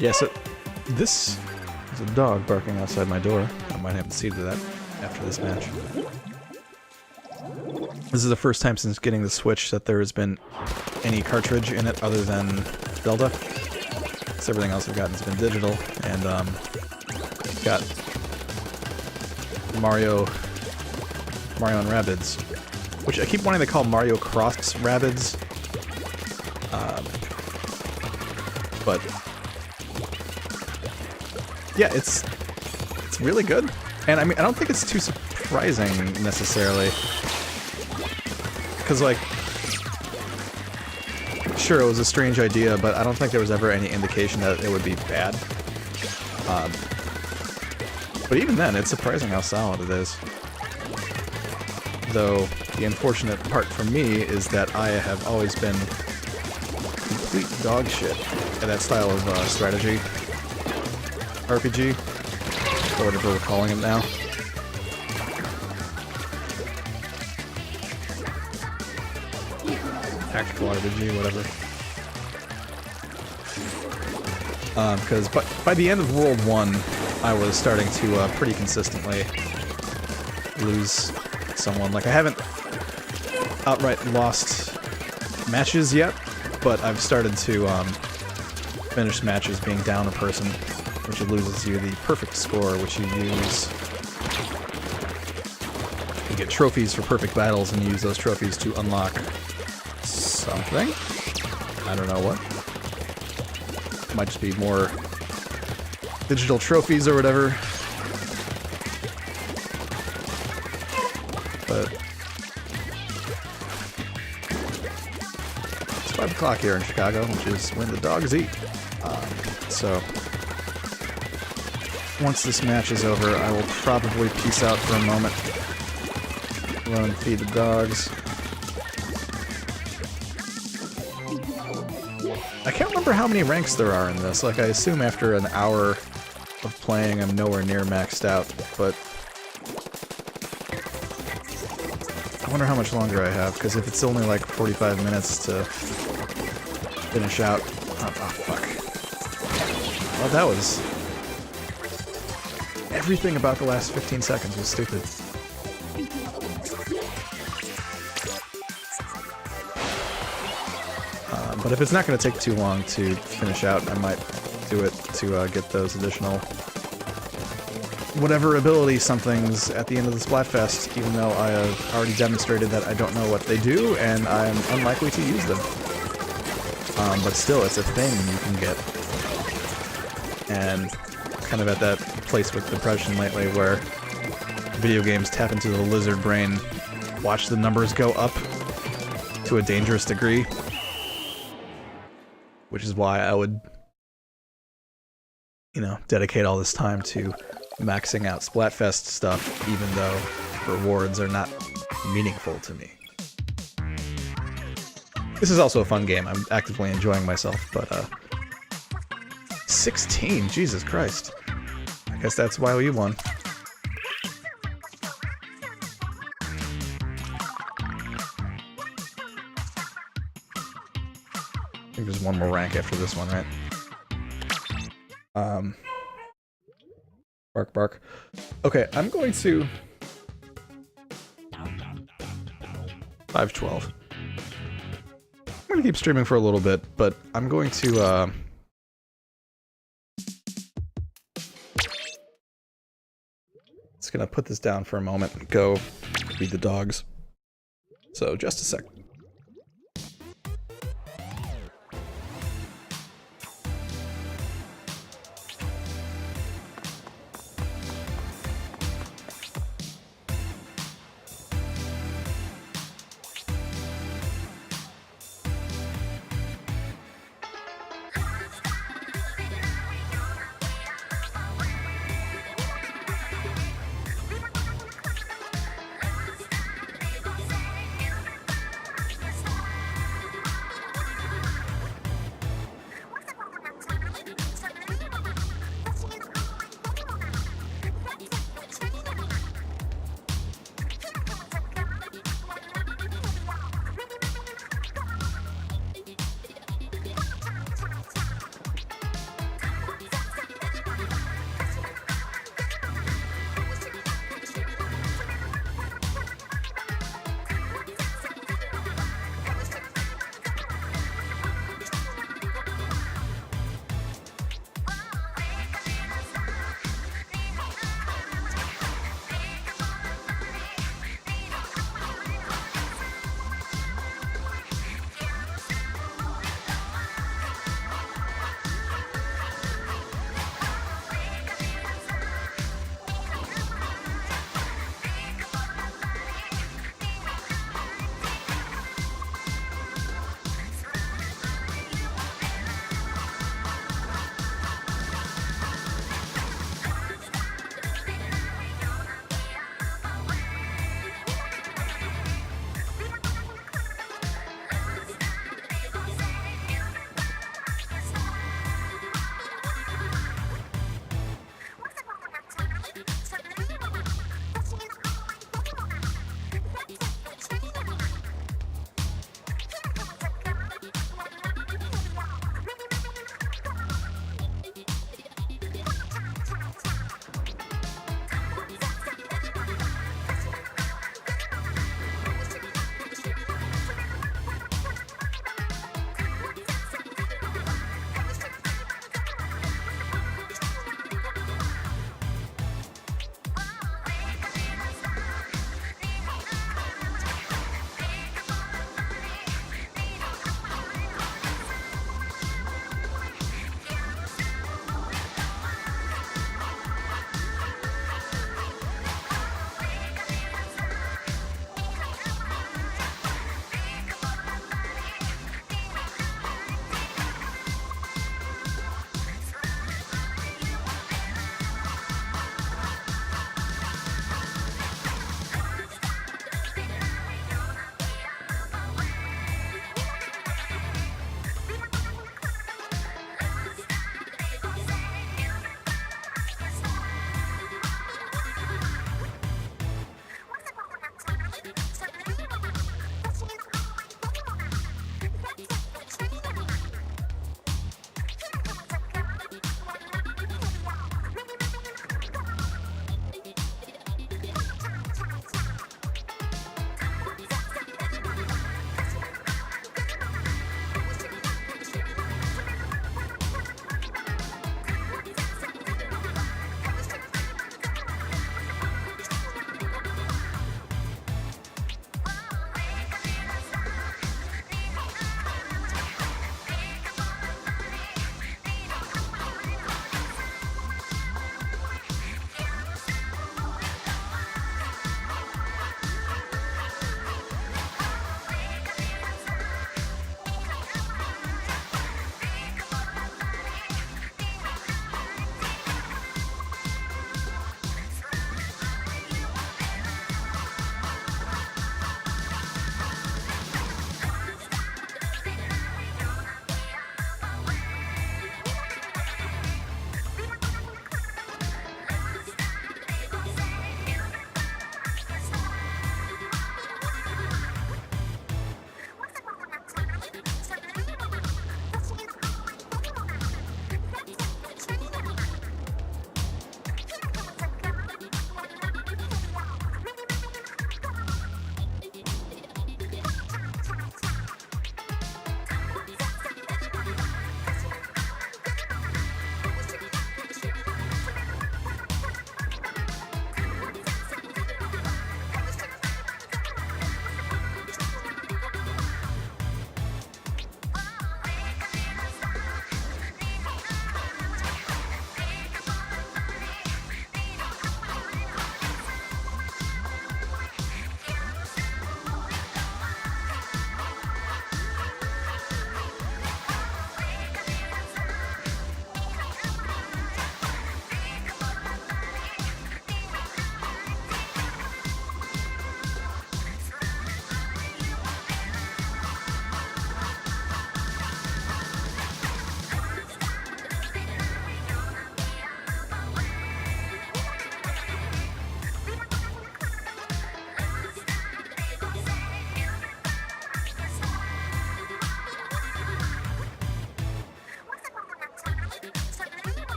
Yeah, so this is a dog barking outside my door. I might have to see to that after this match. This is the first time since getting the Switch that there has been any cartridge in it other than Zelda. So everything else I've gotten has been digital, and got Mario and Rabbids, which I keep wanting to call Mario Cross Rabbids, but yeah, it's really good, and I mean I don't think it's too surprising necessarily, because like, sure it was a strange idea, but I don't think there was ever any indication that it would be bad. But even then, it's surprising how solid it is. Though the unfortunate part for me is that I have always been complete dog shit at that style of strategy RPG, or whatever we're calling it now. Tactical RPG, whatever. Because by the end of World 1, I was starting to pretty consistently lose someone. Like, I haven't outright lost matches yet, but I've started to finish matches being down a person, which loses you the perfect score, which you use. You get trophies for perfect battles, and you use those trophies to unlock something. I don't know what. Might just be more digital trophies or whatever. But it's 5 o'clock here in Chicago, which is when the dogs eat. So once this match is over, I will probably peace out for a moment. Run and feed the dogs. I can't remember how many ranks there are in this. Like, I assume after an hour of playing I'm nowhere near maxed out, but I wonder how much longer I have, because if it's only like 45 minutes to finish out... Oh, fuck. Well, that was... Everything about the last 15 seconds was stupid. But if it's not going to take too long to finish out, I might do it to get those additional whatever ability somethings at the end of the Splatfest, even though I have already demonstrated that I don't know what they do, and I'm unlikely to use them. But still, it's a thing you can get. And kind of at that place with depression lately where video games tap into the lizard brain, watch the numbers go up, to a dangerous degree, which is why I would, you know, dedicate all this time to maxing out Splatfest stuff, even though rewards are not meaningful to me. This is also a fun game. I'm actively enjoying myself, but 16, Jesus Christ. I guess that's why we won. I think there's one more rank after this one, right? Bark, bark. Okay, I'm going to 512. I'm gonna keep streaming for a little bit, but I'm going to just gonna put this down for a moment and go feed the dogs. So just a sec.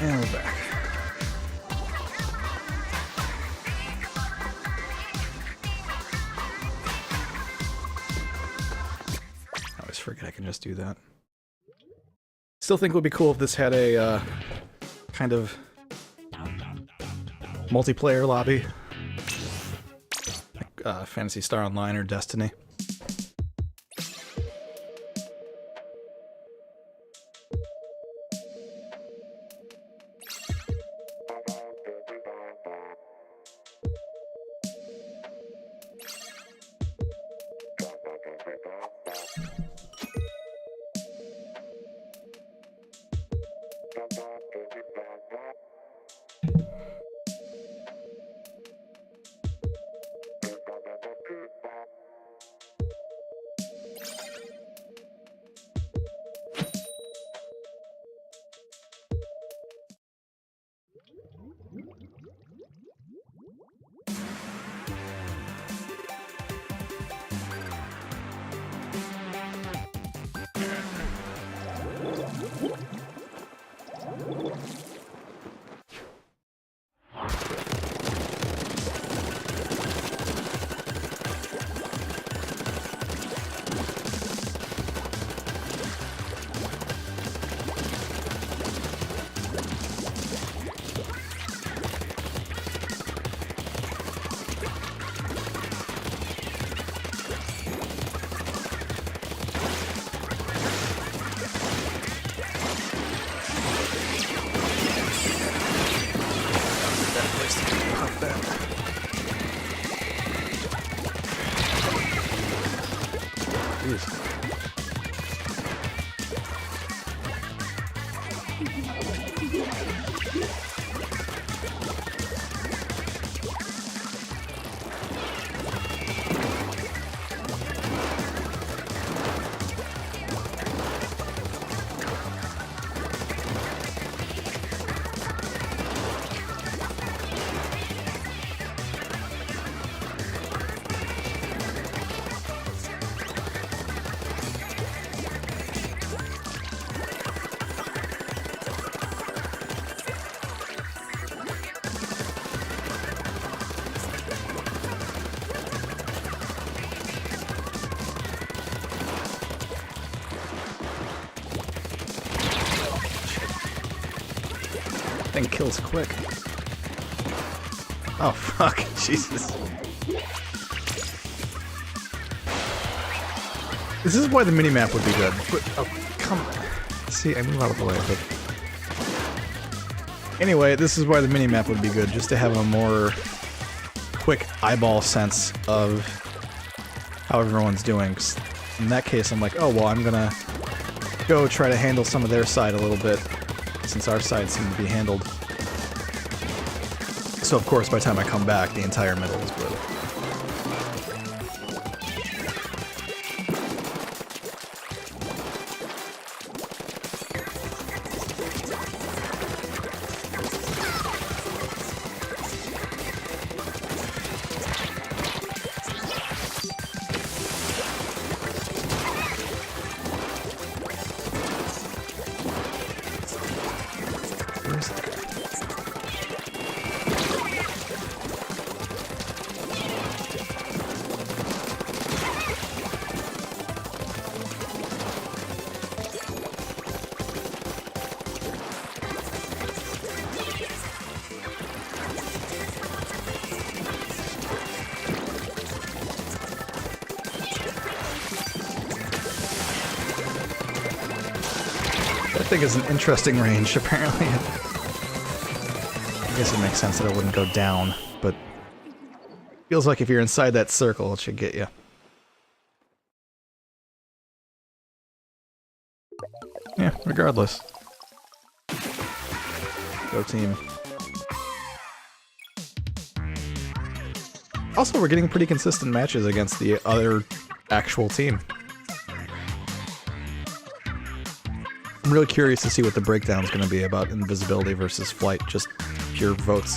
And we're back. I always forget I can just do that. Still think it would be cool if this had a kind of multiplayer lobby. Like Phantasy Star Online or Destiny. Thing kills quick. Oh fuck, Jesus. This is why the minimap would be good. But, oh, come on. See, I move out of the way, but... Anyway, this is why the minimap would be good, just to have a more quick eyeball sense of how everyone's doing. In that case, I'm like, oh, well, I'm gonna go try to handle some of their side a little bit, since our side seemed to be handled. So of course, by the time I come back, the entire middle is blue. That thing is an interesting range, apparently. I guess it makes sense that it wouldn't go down, but feels like if you're inside that circle, it should get you. Yeah, regardless. Go team. Also, we're getting pretty consistent matches against the other actual team. I'm really curious to see what the breakdown's going to be about invisibility versus flight, just pure votes.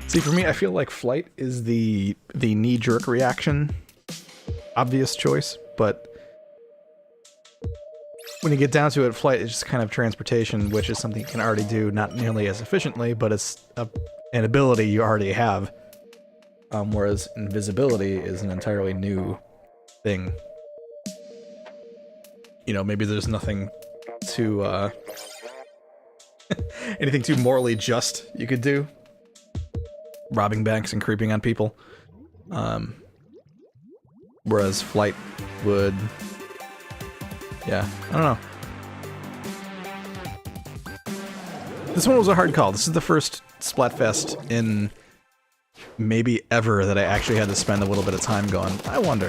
See, for me, I feel like flight is the knee-jerk reaction, obvious choice, but when you get down to it, flight is just kind of transportation, which is something you can already do, not nearly as efficiently, but it's an ability you already have. Whereas invisibility is an entirely new thing. You know, maybe there's nothing too, anything too morally just you could do. Robbing banks and creeping on people. Whereas flight would... Yeah, I don't know. This one was a hard call. This is the first Splatfest in maybe ever that I actually had to spend a little bit of time going, I wonder.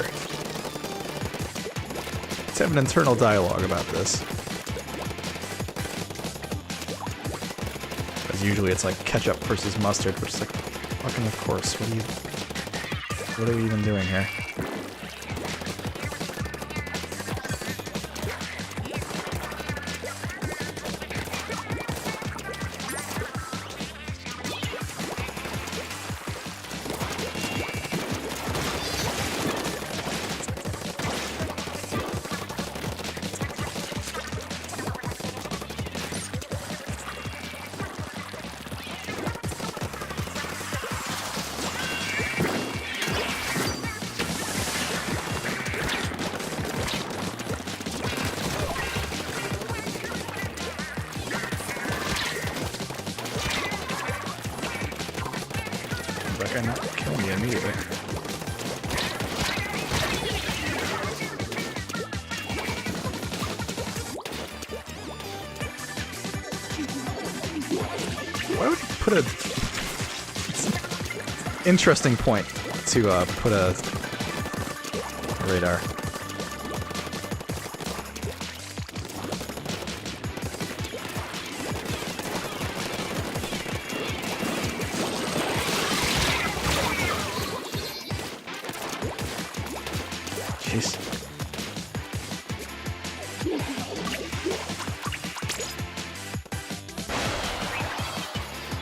Let's have an internal dialogue about this. Because usually it's like ketchup versus mustard, which is like, fucking of course, what are we even doing here? That guy not kill me immediately. Why would you put a... interesting point to put a radar. Jeez.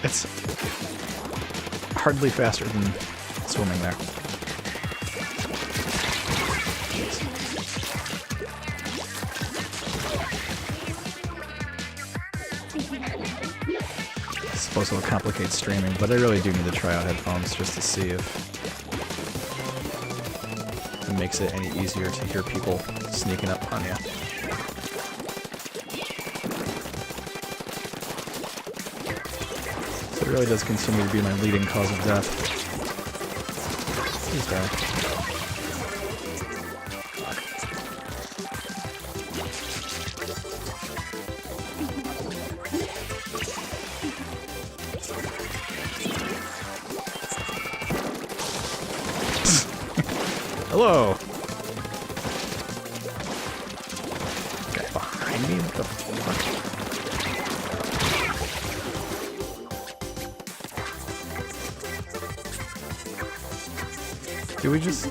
It's hardly faster than swimming there. Jeez. I suppose it'll complicate streaming, but I really do need to try out headphones just to see if it makes it any easier to hear people sneaking up on you. So it really does continue to be my leading cause of death. Please die. Hello! Guy behind me? What the fuck? Do we just...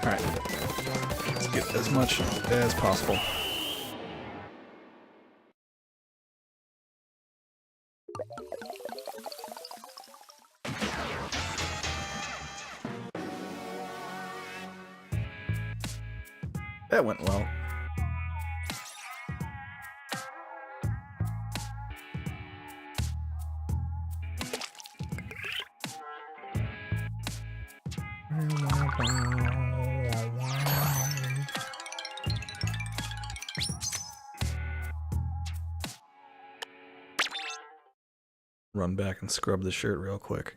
Alright. Let's get as much as possible. That went well. Run back and scrub the shirt real quick.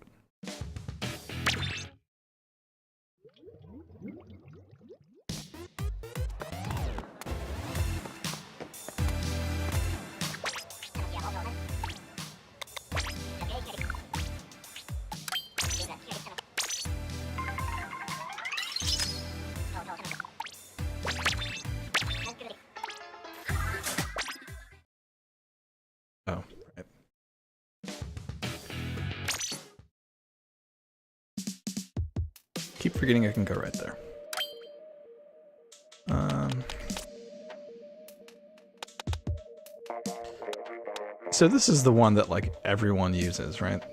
Oh, right. Keep forgetting I can go right there. So this is the one that, like, everyone uses, right?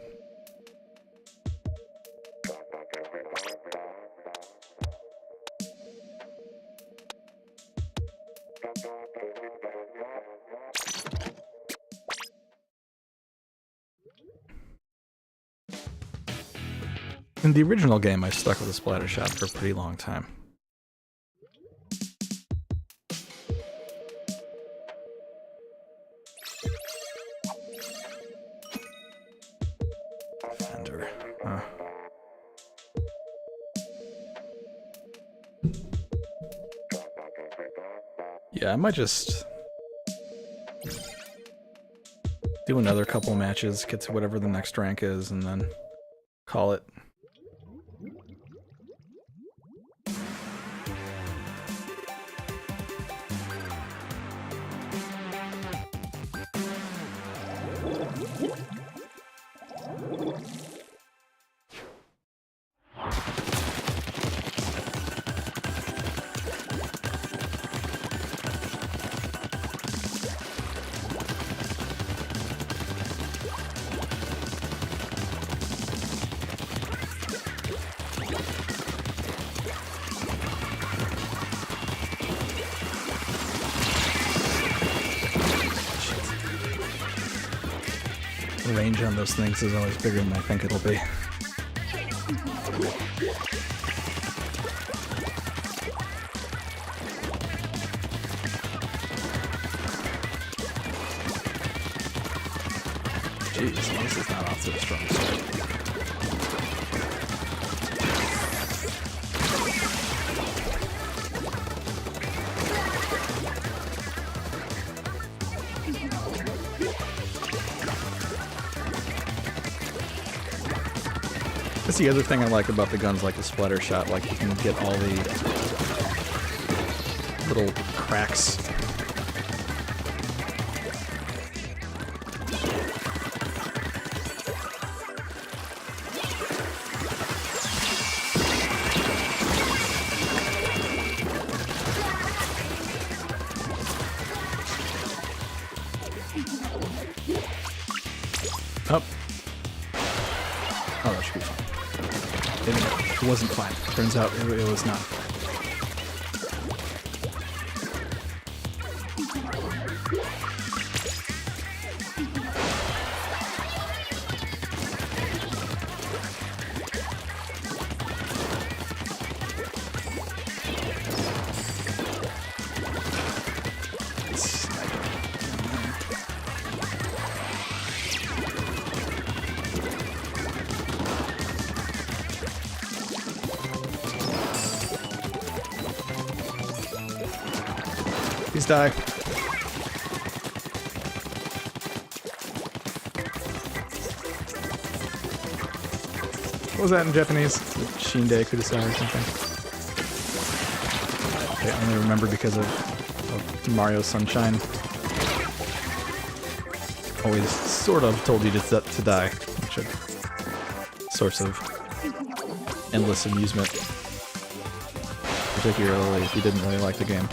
In the original game, I stuck with a splatter shot for a pretty long time. Fender. Huh. Yeah, I might just do another couple matches, get to whatever the next rank is, and then call it. The range on those things is always bigger than I think it'll be. Jeez, this is not off to a strong start. That's the other thing I like about the guns like the splatter shot, like you can get all the little cracks. Up. Oh, that should be fine. It wasn't fine. Turns out it was not. Please die. What was that in Japanese? Shinde Kudasai or something? I only remember because of Mario Sunshine. Always sort of told you to die, which is a source of endless amusement. Particularly if you didn't really like the game.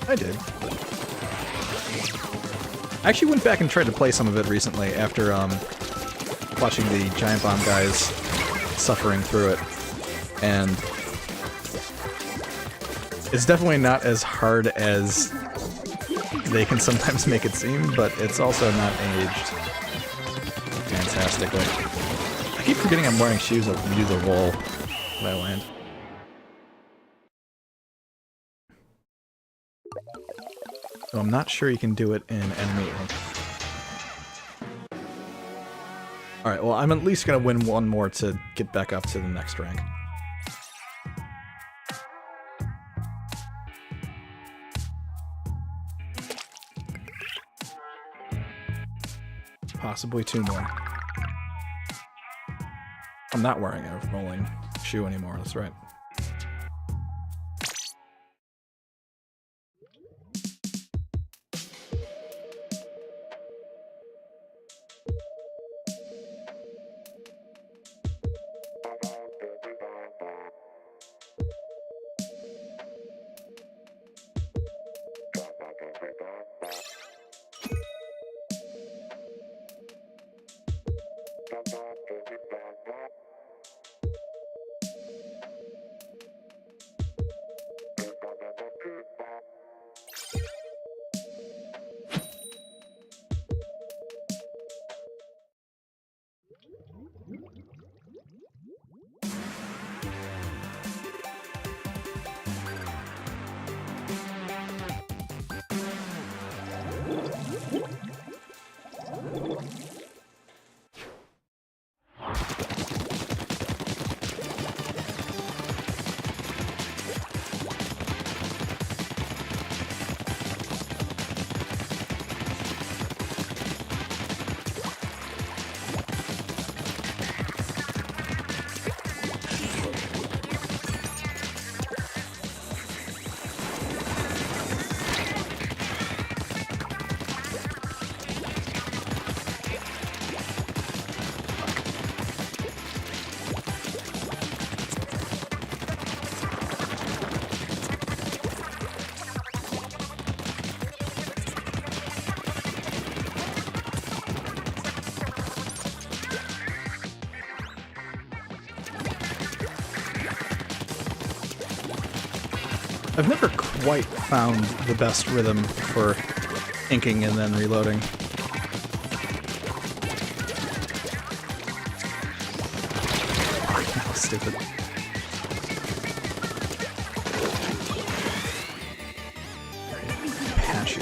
I did. I actually went back and tried to play some of it recently after watching the Giant Bomb guys suffering through it, and it's definitely not as hard as they can sometimes make it seem, but it's also not aged fantastically. I keep forgetting I'm wearing shoes that can do the roll when I land. So I'm not sure you can do it in enemy ink. Alright, well I'm at least gonna win one more to get back up to the next rank. Possibly two more. I'm not wearing a rolling shoe anymore, that's right. I've never quite found the best rhythm for inking and then reloading. That was stupid. Patchy.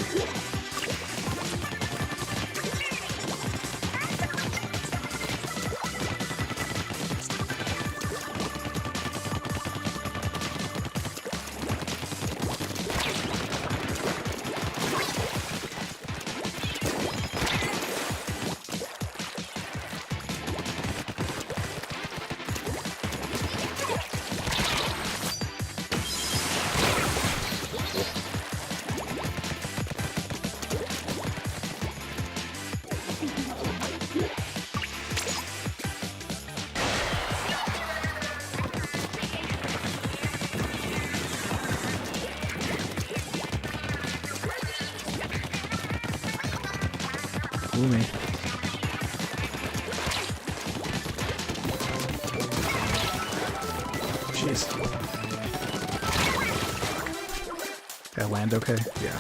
Ooh, me. Jeez. Did I land okay? Yeah.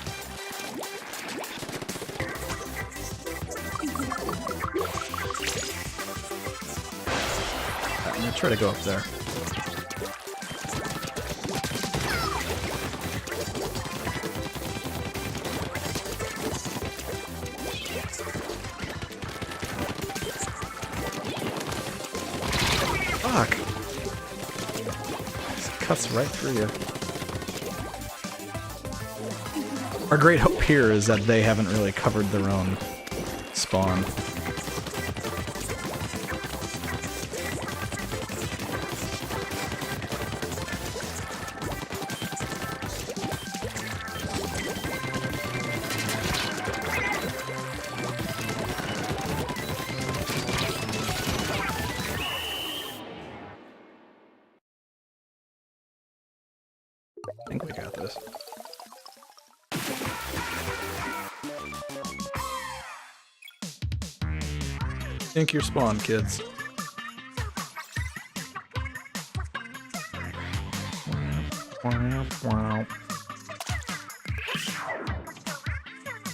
I'm gonna try to go up there. Fuck! This cuts right through you. Our great hope here is that they haven't really covered their own spawn. I think we got this. Think your spawn, kids.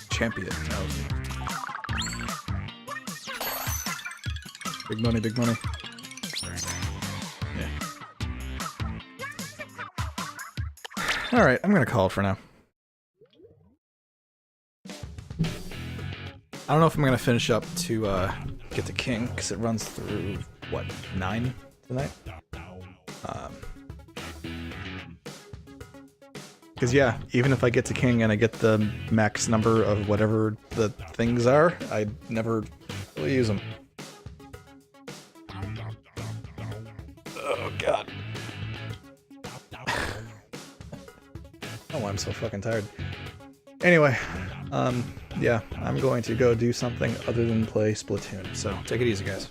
Champion. Big money, big money. Yeah. Alright, I'm gonna call it for now. I don't know if I'm gonna finish up to get the king, because it runs through, what, 9 tonight? Because yeah, even if I get to king and I get the max number of whatever the things are, I never really use them. Oh god. Oh, I'm so fucking tired. Anyway, yeah, I'm going to go do something other than play Splatoon, so take it easy, guys.